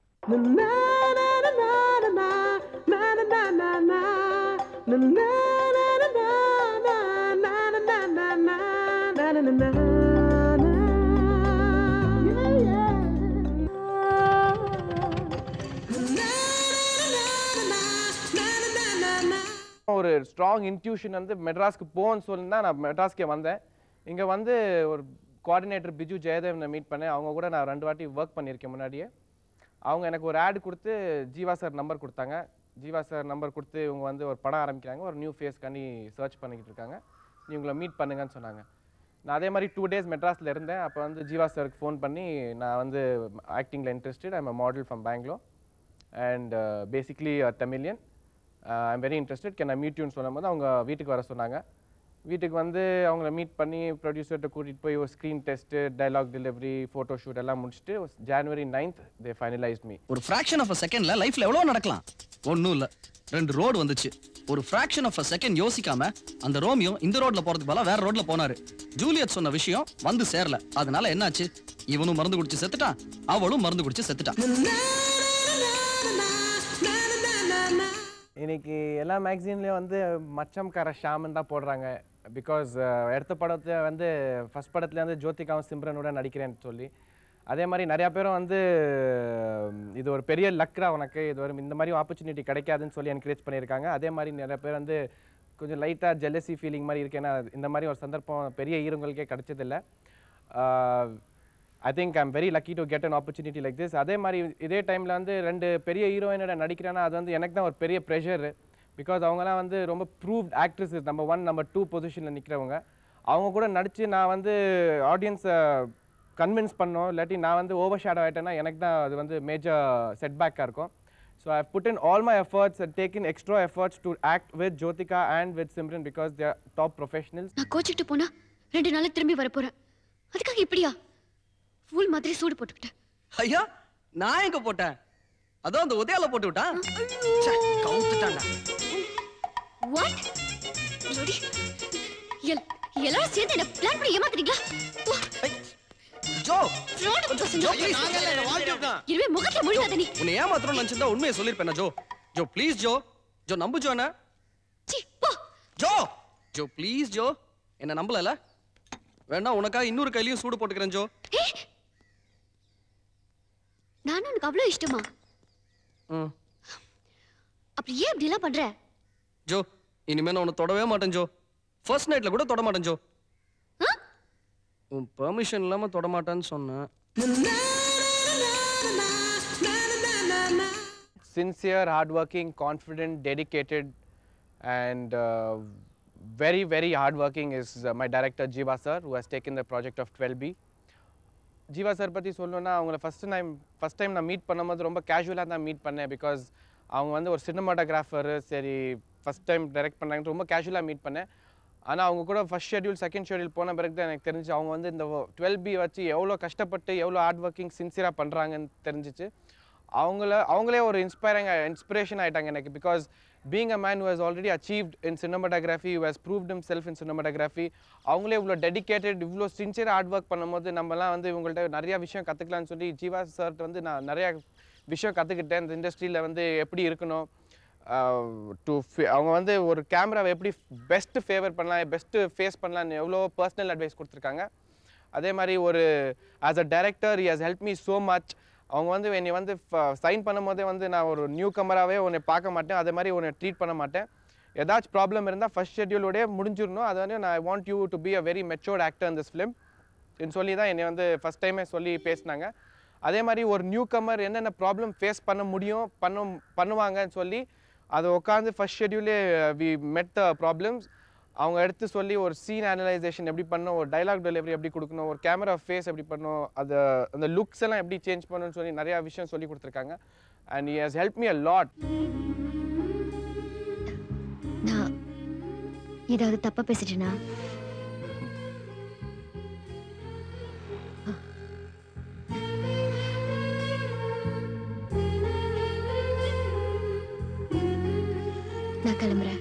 ஒரு ஸ்ட்ராங் இன்ட்யூஷன் வந்து மெட்ராஸ்க்கு போன்னு சொல்லி தான் நான் மெட்ராஸ்க்கே வந்தேன். இங்கே வந்து ஒரு கோஆர்டினேட்டர் பிஜு ஜெயதேவனை மீட் பண்ணேன். அவங்க கூட நான் 2 வாட்டி ஒர்க் பண்ணியிருக்கேன் முன்னாடியே. அவங்க எனக்கு ஒரு ஆட் கொடுத்து ஜீவா சார் நம்பர் கொடுத்தாங்க. ஜீவா சார் நம்பர் கொடுத்து இவங்க வந்து ஒரு படம் ஆரம்பிக்கிறாங்க, ஒரு நியூ ஃபேஸ்க்காண்டி சர்ச் பண்ணிக்கிட்டு இருக்காங்க, நீ உங்களை மீட் பண்ணுங்கன்னு சொன்னாங்க. நான் அதே மாதிரி 2 days மெட்ராஸில் இருந்தேன். அப்போ வந்து ஜீவா சாருக்கு ஃபோன் பண்ணி நான் வந்து ஆக்டிங்கில் interested, I'm a model from Bangalore and basically Tamilian, I'm very interested, can I meet யூன்னு சொல்லும்போது அவங்க வீட்டுக்கு வர சொன்னாங்க. வீட்டுக்கு வந்து அவங்கள மீட் பண்ணி ப்ரொடியூசர்கிட்ட கூட்டிகிட்டு போய் ஒரு screen test, dialogue delivery, photo shoot எல்லாம் முடிச்சுட்டு January 9th they finalized me. ஒரு ஃப்ராக்ஷன் ஆஃப் அ செகண்ட்ல லைஃப்ல எவ்வளோ நடக்கலாம். ஒன்றும் இல்லை, 2 ரோடு வந்துச்சு. ஒரு ஃப்ராக்ஷன் ஆஃப் அ செகண்ட் யோசிக்காம அந்த ரோமியோ இந்த ரோட்ல போறதுக்கு பதிலா வேற ரோட்ல போனாரு. ஜூலியட் சொன்ன விஷயம் வந்து சேரல. அதனால என்னாச்சு, இவனும் மருந்து குடிச்சு செத்துட்டான், அவளும் மருந்து குடிச்சு செத்துட்டான். இன்னைக்கு எல்லா மேக்சின்லேயும் வந்து மச்சம்கார ஷாமன் தான் போடுறாங்க. பிகாஸ் அடுத்த படத்தை வந்து ஃபர்ஸ்ட் படத்துல வந்து ஜோதிகாவும் சிம்ரனோட நடிக்கிறேன்னு சொல்லி, அதே மாதிரி நிறையா பேரும் வந்து இது ஒரு பெரிய லக்ரா உனக்கு, இது ஒரு இந்த மாதிரி ஆப்பர்ச்சுனிட்டி கிடைக்காதுன்னு சொல்லி என்கரேஜ் பண்ணியிருக்காங்க. அதே மாதிரி நிறைய பேர் வந்து கொஞ்சம் லைட்டாக ஜெலசி ஃபீலிங் மாதிரி இருக்கு. ஏன்னா இந்த மாதிரி ஒரு சந்தர்ப்பம் பெரிய ஹீரோங்களுக்கே கிடைச்சதில்லை. I think I'm very lucky to get an opportunity like this. அதே மாதிரி இதே டைமில் வந்து 2 பெரிய ஹீரோயினோட நடிக்கிறேன்னா அது வந்து எனக்கு தான் ஒரு பெரிய ப்ரெஷர். பிகாஸ் அவங்கலாம் வந்து ரொம்ப ப்ரூவ்ட் ஆக்ட்ரஸ், நம்பர் 1 நம்பர் 2 பொசிஷனில் நிற்கிறவங்க. அவங்க கூட நடித்து நான் வந்து ஆடியன்ஸை கன்வின்ஸ் பண்ணோம், இல்லாட்டி நான் வந்து ஓவர் ஷேடோ ஆகிட்டேன்னா எனக்கு தான் அது வந்து மேஜர் செட்பேக்காக இருக்கும். So I put in all my efforts and taken extra efforts to act with Jyothika and with Simran because they are top professionals. நான் கோச்சிட்டு போனா 2 நாள்ல திரும்பி வர போறேன். அதுக்காக இப்படியா ஃபுல் மாதிரி சூடு போட்டுக்கிட்டேன்? ஐயா நான் எங்க போட்டேன்? அதோ அந்த உதயால போட்டு விட்டான். கவுத்துட்டான்டா. வாட் லோடி எல்லாரும் சேர்ந்து என்ன பிளான் பண்ணி ஏமாத்துறீங்களா? Jo fraud person. இருவே முகத்துல முழியாத நீ. உன்னை ஏமாத்துறோம்னு நினைச்சிருந்தா உண்மையை சொல்லிருப்பேனா Jo? Jo please Jo, Jo நம்பு ஜோ. என்ன சி போ ஜோ. ஜோ ப்ளீஸ் ஜோ, என்ன நம்பலல? வேண்டாம், உனக்காக இன்னொரு கையிலயும் சூடு போட்டுக்கிறேன் ஜோ. நான் உனக்கு அவ்வளவு இஷ்டமா? அப்படி ஏன் இப்படி எல்லாம் பண்ற? ஜோ இனிமே நான் உன்னை தொடவே மாட்டேன் ஜோ. ஃபர்ஸ்ட் நைட்ல கூட தொட மாட்டேன் ஜோ. உன் பெர்மிஷன் இல்லாம தொட மாட்டேன்னு சொன்னேன். Sincere, hardworking, confident, dedicated, and very, very hardworking is my director Jiva sir, who has taken the project of 12B. Jeeva sir பற்றி சொல்லணும்னா அவங்கள ஃபஸ்ட் டைம் நான் மீட் பண்ணும்போது ரொம்ப கேஷுவலாக தான் மீட் பண்ணேன். பிகாஸ் அவங்க வந்து ஒரு சினிமாட்டோகிராஃபரு, சரி ஃபஸ்ட் டைம் டைரக்ட் பண்ணாங்கன்னு ரொம்ப கேஷுவலாக மீட் பண்ணேன். ஆனால் அவங்க கூட ஃபஸ்ட் ஷெட்யூல் செகண்ட் ஷெட்யூல் போன பிறகு தான் எனக்கு தெரிஞ்சு அவங்க வந்து இந்த 12B வச்சு எவ்வளோ கஷ்டப்பட்டு எவ்வளோ ஹார்ட் ஒர்க்கிங் சின்சியராக பண்ணுறாங்கன்னு தெரிஞ்சிச்சு. அவங்களே ஒரு இன்ஸ்பிரேஷன் ஆகிட்டாங்க எனக்கு. Because being a man who has already achieved in cinematography, who has proved himself in cinematography, அவங்களே இவ்வளோ டெடிக்கேட்டட் இவ்வளோ சின்சியராக ஹார்ட் ஒர்க் பண்ணும்போது நம்மலாம் வந்து இவங்கள்ட்ட நிறையா விஷயம் கற்றுக்கலான்னு சொல்லி ஜீவா சார்ட்ட வந்து நான் நிறையா விஷயம் கற்றுக்கிட்டேன். இந்த இண்டஸ்ட்ரியில் வந்து எப்படி இருக்கணும், அவங்க வந்து ஒரு கேமராவை எப்படி பெஸ்ட்டு ஃபேவர் பண்ணலாம், பெஸ்ட்டு ஃபேஸ் பண்ணலான்னு எவ்வளோ பர்சனல் அட்வைஸ் கொடுத்துருக்காங்க. அதே மாதிரி ஒரு as a director he has helped me so much. அவங்க வந்து என்னை வந்து சைன் பண்ணும்போதே வந்து நான் ஒரு நியூ கமராகவே உன்னை பார்க்க மாட்டேன், அதே மாதிரி உன்னை ட்ரீட் பண்ண மாட்டேன். ஏதாச்சும் ப்ராப்ளம் இருந்தால் ஃபஸ்ட் ஷெட்யூலோடய முடிஞ்சிடணும். அது வந்து நான் want you to be a very matured actor in this film சொல்லி தான் என்னை வந்து ஃபஸ்ட் டைமே சொல்லி பேசினாங்க. அதே மாதிரி ஒரு நியூ கமர் என்னென்ன ப்ராப்ளம் ஃபேஸ் பண்ண முடியும் பண்ணுவாங்கன்னு சொல்லி அதை உட்காந்து ஃபஸ்ட் ஷெட்யூலே வி மெட் த ப்ராப்ளம்ஸ். அவங்க எடுத்து சொல்லி ஒரு சீன் அனலைசேஷன் எப்படி பண்ணணும், ஒரு டைலாக் டெலிவரி எப்படி கொடுக்கணும், ஒரு கேமரா ஃபேஸ் எப்படி பண்ணணும், அந்த லுக்ஸ் எல்லாம் எப்படி சேஞ்ச் பண்ணணும்னு சொல்லி நிறையா விஷயம் சொல்லி கொடுத்துருக்காங்க. And he has helped me a lot. நான் ஏதாவது தப்பா பேசிட்டேனா? நான் கிளம்புறேன்.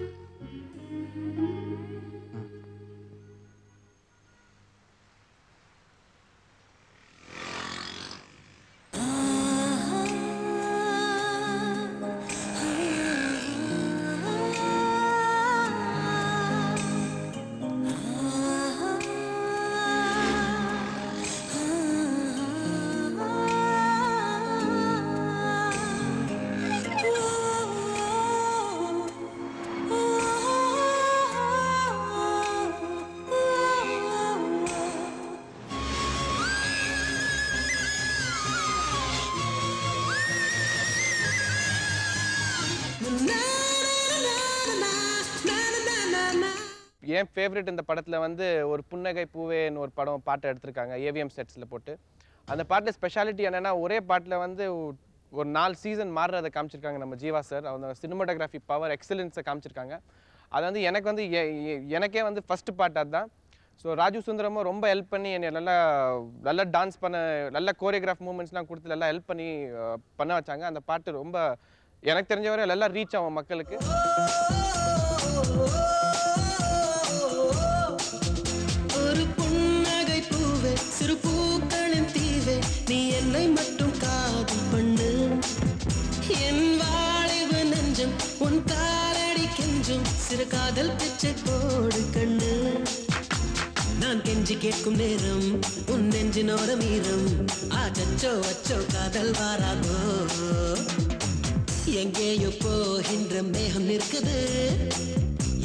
என் ஃபேவரட் இந்த படத்தில் வந்து ஒரு புன்னகை பூவேன்னு ஒரு படம் பாட்டு எடுத்திருக்காங்க ஏவிஎம் செட்ஸில் போட்டு. அந்த பாட்டில் ஸ்பெஷாலிட்டி என்னென்னா ஒரே பாட்டில் வந்து ஒரு 4 சீசன் மாறுறதை காமிச்சிருக்காங்க நம்ம ஜீவா சார். அவங்க சினிமாட்டோகிராஃபி பவர் எக்ஸலன்ஸை காமிச்சிருக்காங்க. அது வந்து எனக்கே வந்து ஃபஸ்ட்டு பாட்டு அதுதான். ஸோ ராஜு சுந்தரமும் ரொம்ப ஹெல்ப் பண்ணி என்னை நல்லா டான்ஸ் பண்ண, நல்ல கோரியோகிராஃப் மூமெண்ட்ஸ்லாம் கொடுத்து நல்லா ஹெல்ப் பண்ணி பண்ண வச்சாங்க. அந்த பாட்டு ரொம்ப எனக்கு தெரிஞ்ச வரை நல்லா ரீச் ஆகும் மக்களுக்கு. ஒரு புன்னகை பூவே சிறு பூக்களின் தீ உன் காலடி கெஞ்சும் சிறு காதல் பிச்சை போடு கண்ணு நான் கெஞ்சி கேட்கும் நேரம் உன் நெஞ்சினோட மீறம் ஆச்சோ அச்சோ காதல் வாராதோ எங்கேயோ போகின்ற மேகம் நிற்குது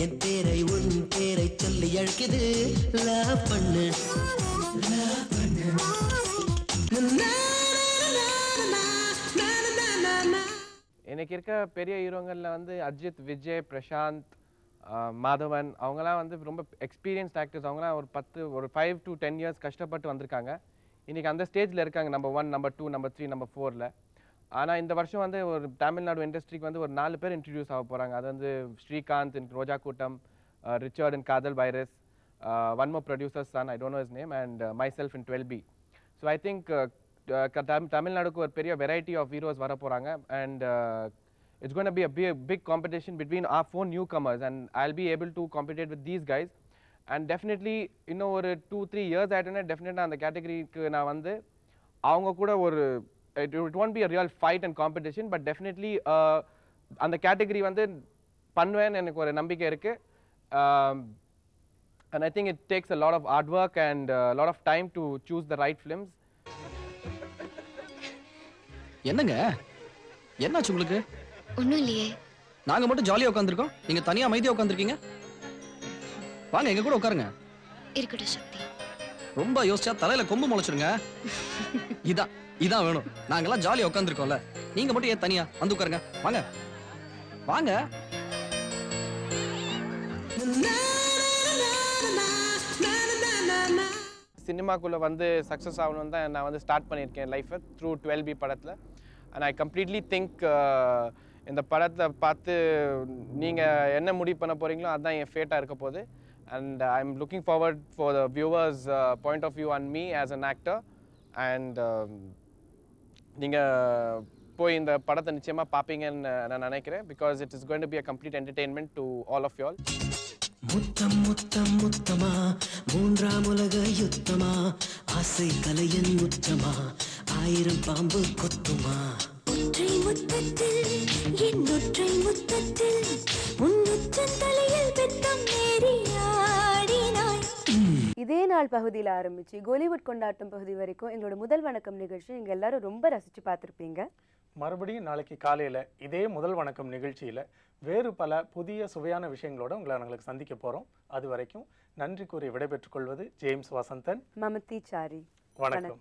என் பேரை உன் பேரை சொல்லி அழைக்குது லவ் பண்ணு எனக்கு இருக்க பெரிய ஹீரோங்களில் வந்து அஜித், விஜய், பிரசாந்த், மாதவன் அவங்களாம் வந்து ரொம்ப எக்ஸ்பீரியன்ஸ்ட் ஆக்டர்ஸ். அவங்களாம் ஒரு 5 to 10 years கஷ்டப்பட்டு வந்திருக்காங்க. இன்றைக்கி அந்த ஸ்டேஜில் இருக்காங்க, நம்பர் 1, நம்பர் 2, நம்பர் 3, நம்பர் 4ல். ஆனால் இந்த வருஷம் வந்து ஒரு தமிழ்நாடு இண்டஸ்ட்ரிக்கு வந்து ஒரு 4 பேர் இன்ட்ரடியூஸ் ஆக போகிறாங்க. அது வந்து ஸ்ரீகாந்த் இன் ரோஜா கூட்டம், ரிச்சர்ட் இன் காதல் virus, one more producer's son, I don't know his name, and myself in 12B. So I think தமிழ்நாடுக்கு ஒரு பெரிய வெரைட்டி ஆஃப் ஹீரோஸ் வர போகிறாங்க. And it's going to be a big competition between our 4 newcomers, and I'll be able to compete with these guys. And definitely இன்னும் ஒரு 2-3 years ஆகிட்டோன்னா டெஃபினட்டாக அந்த கேட்டகரிக்கு நான் வந்து அவங்க கூட ஒரு it won't be a real fight and competition, but definitely அந்த கேட்டகரி வந்து பண்ணுவேன்னு எனக்கு ஒரு நம்பிக்கை இருக்குது. And I think it takes a lot of hard work and a lot of time to choose the right films. என்னங்க என்னாச்சு உங்களுக்கு? ஒண்ணும் இல்லையே. நாங்க மட்டும் ஜாலியா உட்கார்ந்திருக்கோம், நீங்க தனியா அமைதியா உட்கார்ந்திருக்கீங்க. வாங்க எங்க கூட உட்காருங்க. இருக்கட்டும் சக்தி. ரொம்ப யோசிச்சா தலையில கொம்பு முளைச்சிருங்க. இதான் வேணும். நாங்கெல்லாம் ஜாலியா உட்கார்ந்திருக்கோம்ல, நீங்க மட்டும் ஏன் தனியா வந்து உட்காருங்க. வாங்க வாங்க. சினிமாக்குள்ளே வந்து சக்ஸஸ் ஆகணும்னு தான் நான் வந்து ஸ்டார்ட் பண்ணியிருக்கேன் லைஃப்பை த்ரூ 12B படத்தில். அண்ட் ஐ கம்ப்ளீட்லி திங்க் இந்த படத்தை பார்த்து நீங்கள் என்ன முடிவு பண்ண போகிறீங்களோ அதுதான் என் ஃபேட்டாக இருக்க போகுது. And I am looking forward for the viewers point of view and me as an actor. And நீங்கள் போய் இந்த படத்தை நிச்சயமாக பார்ப்பீங்கன்னு நான் நினைக்கிறேன். Because it is going to be a complete entertainment to all of you all. முத்தம் முத்தம் முத்தமா மூன்றாம் உலக யுத்தமா ஆசை கலையன் முத்தமா 1000 பாம்பு கொத்துமா ஒற்றை முத்தத்தில் என் ஒற்றை முத்தத்தில் முன்னுச்சன் தலையில் பெத்தம் ஏறி ஆடினாய். இதே நாள் பகுதியில் ஆரம்பிச்சு கோலிவுட் கொண்டாட்டம் பகுதி வரைக்கும் எங்களோட முதல் வணக்கம் நிகழ்ச்சி நீங்க எல்லாரும் ரொம்ப ரசிச்சு பார்த்துருப்பீங்க. மறுபடியும் நாளைக்கு காலையில் இதே முதல் வணக்கம் நிகழ்ச்சியில் வேறு பல புதிய சுவையான விஷயங்களோட உங்களை நாங்களுக்கு சந்திக்க போகிறோம். அது வரைக்கும் நன்றி கூறி விடைபெற்றுக் கொள்வது ஜேம்ஸ் வசந்தன், மமதி சாரி. வணக்கம்.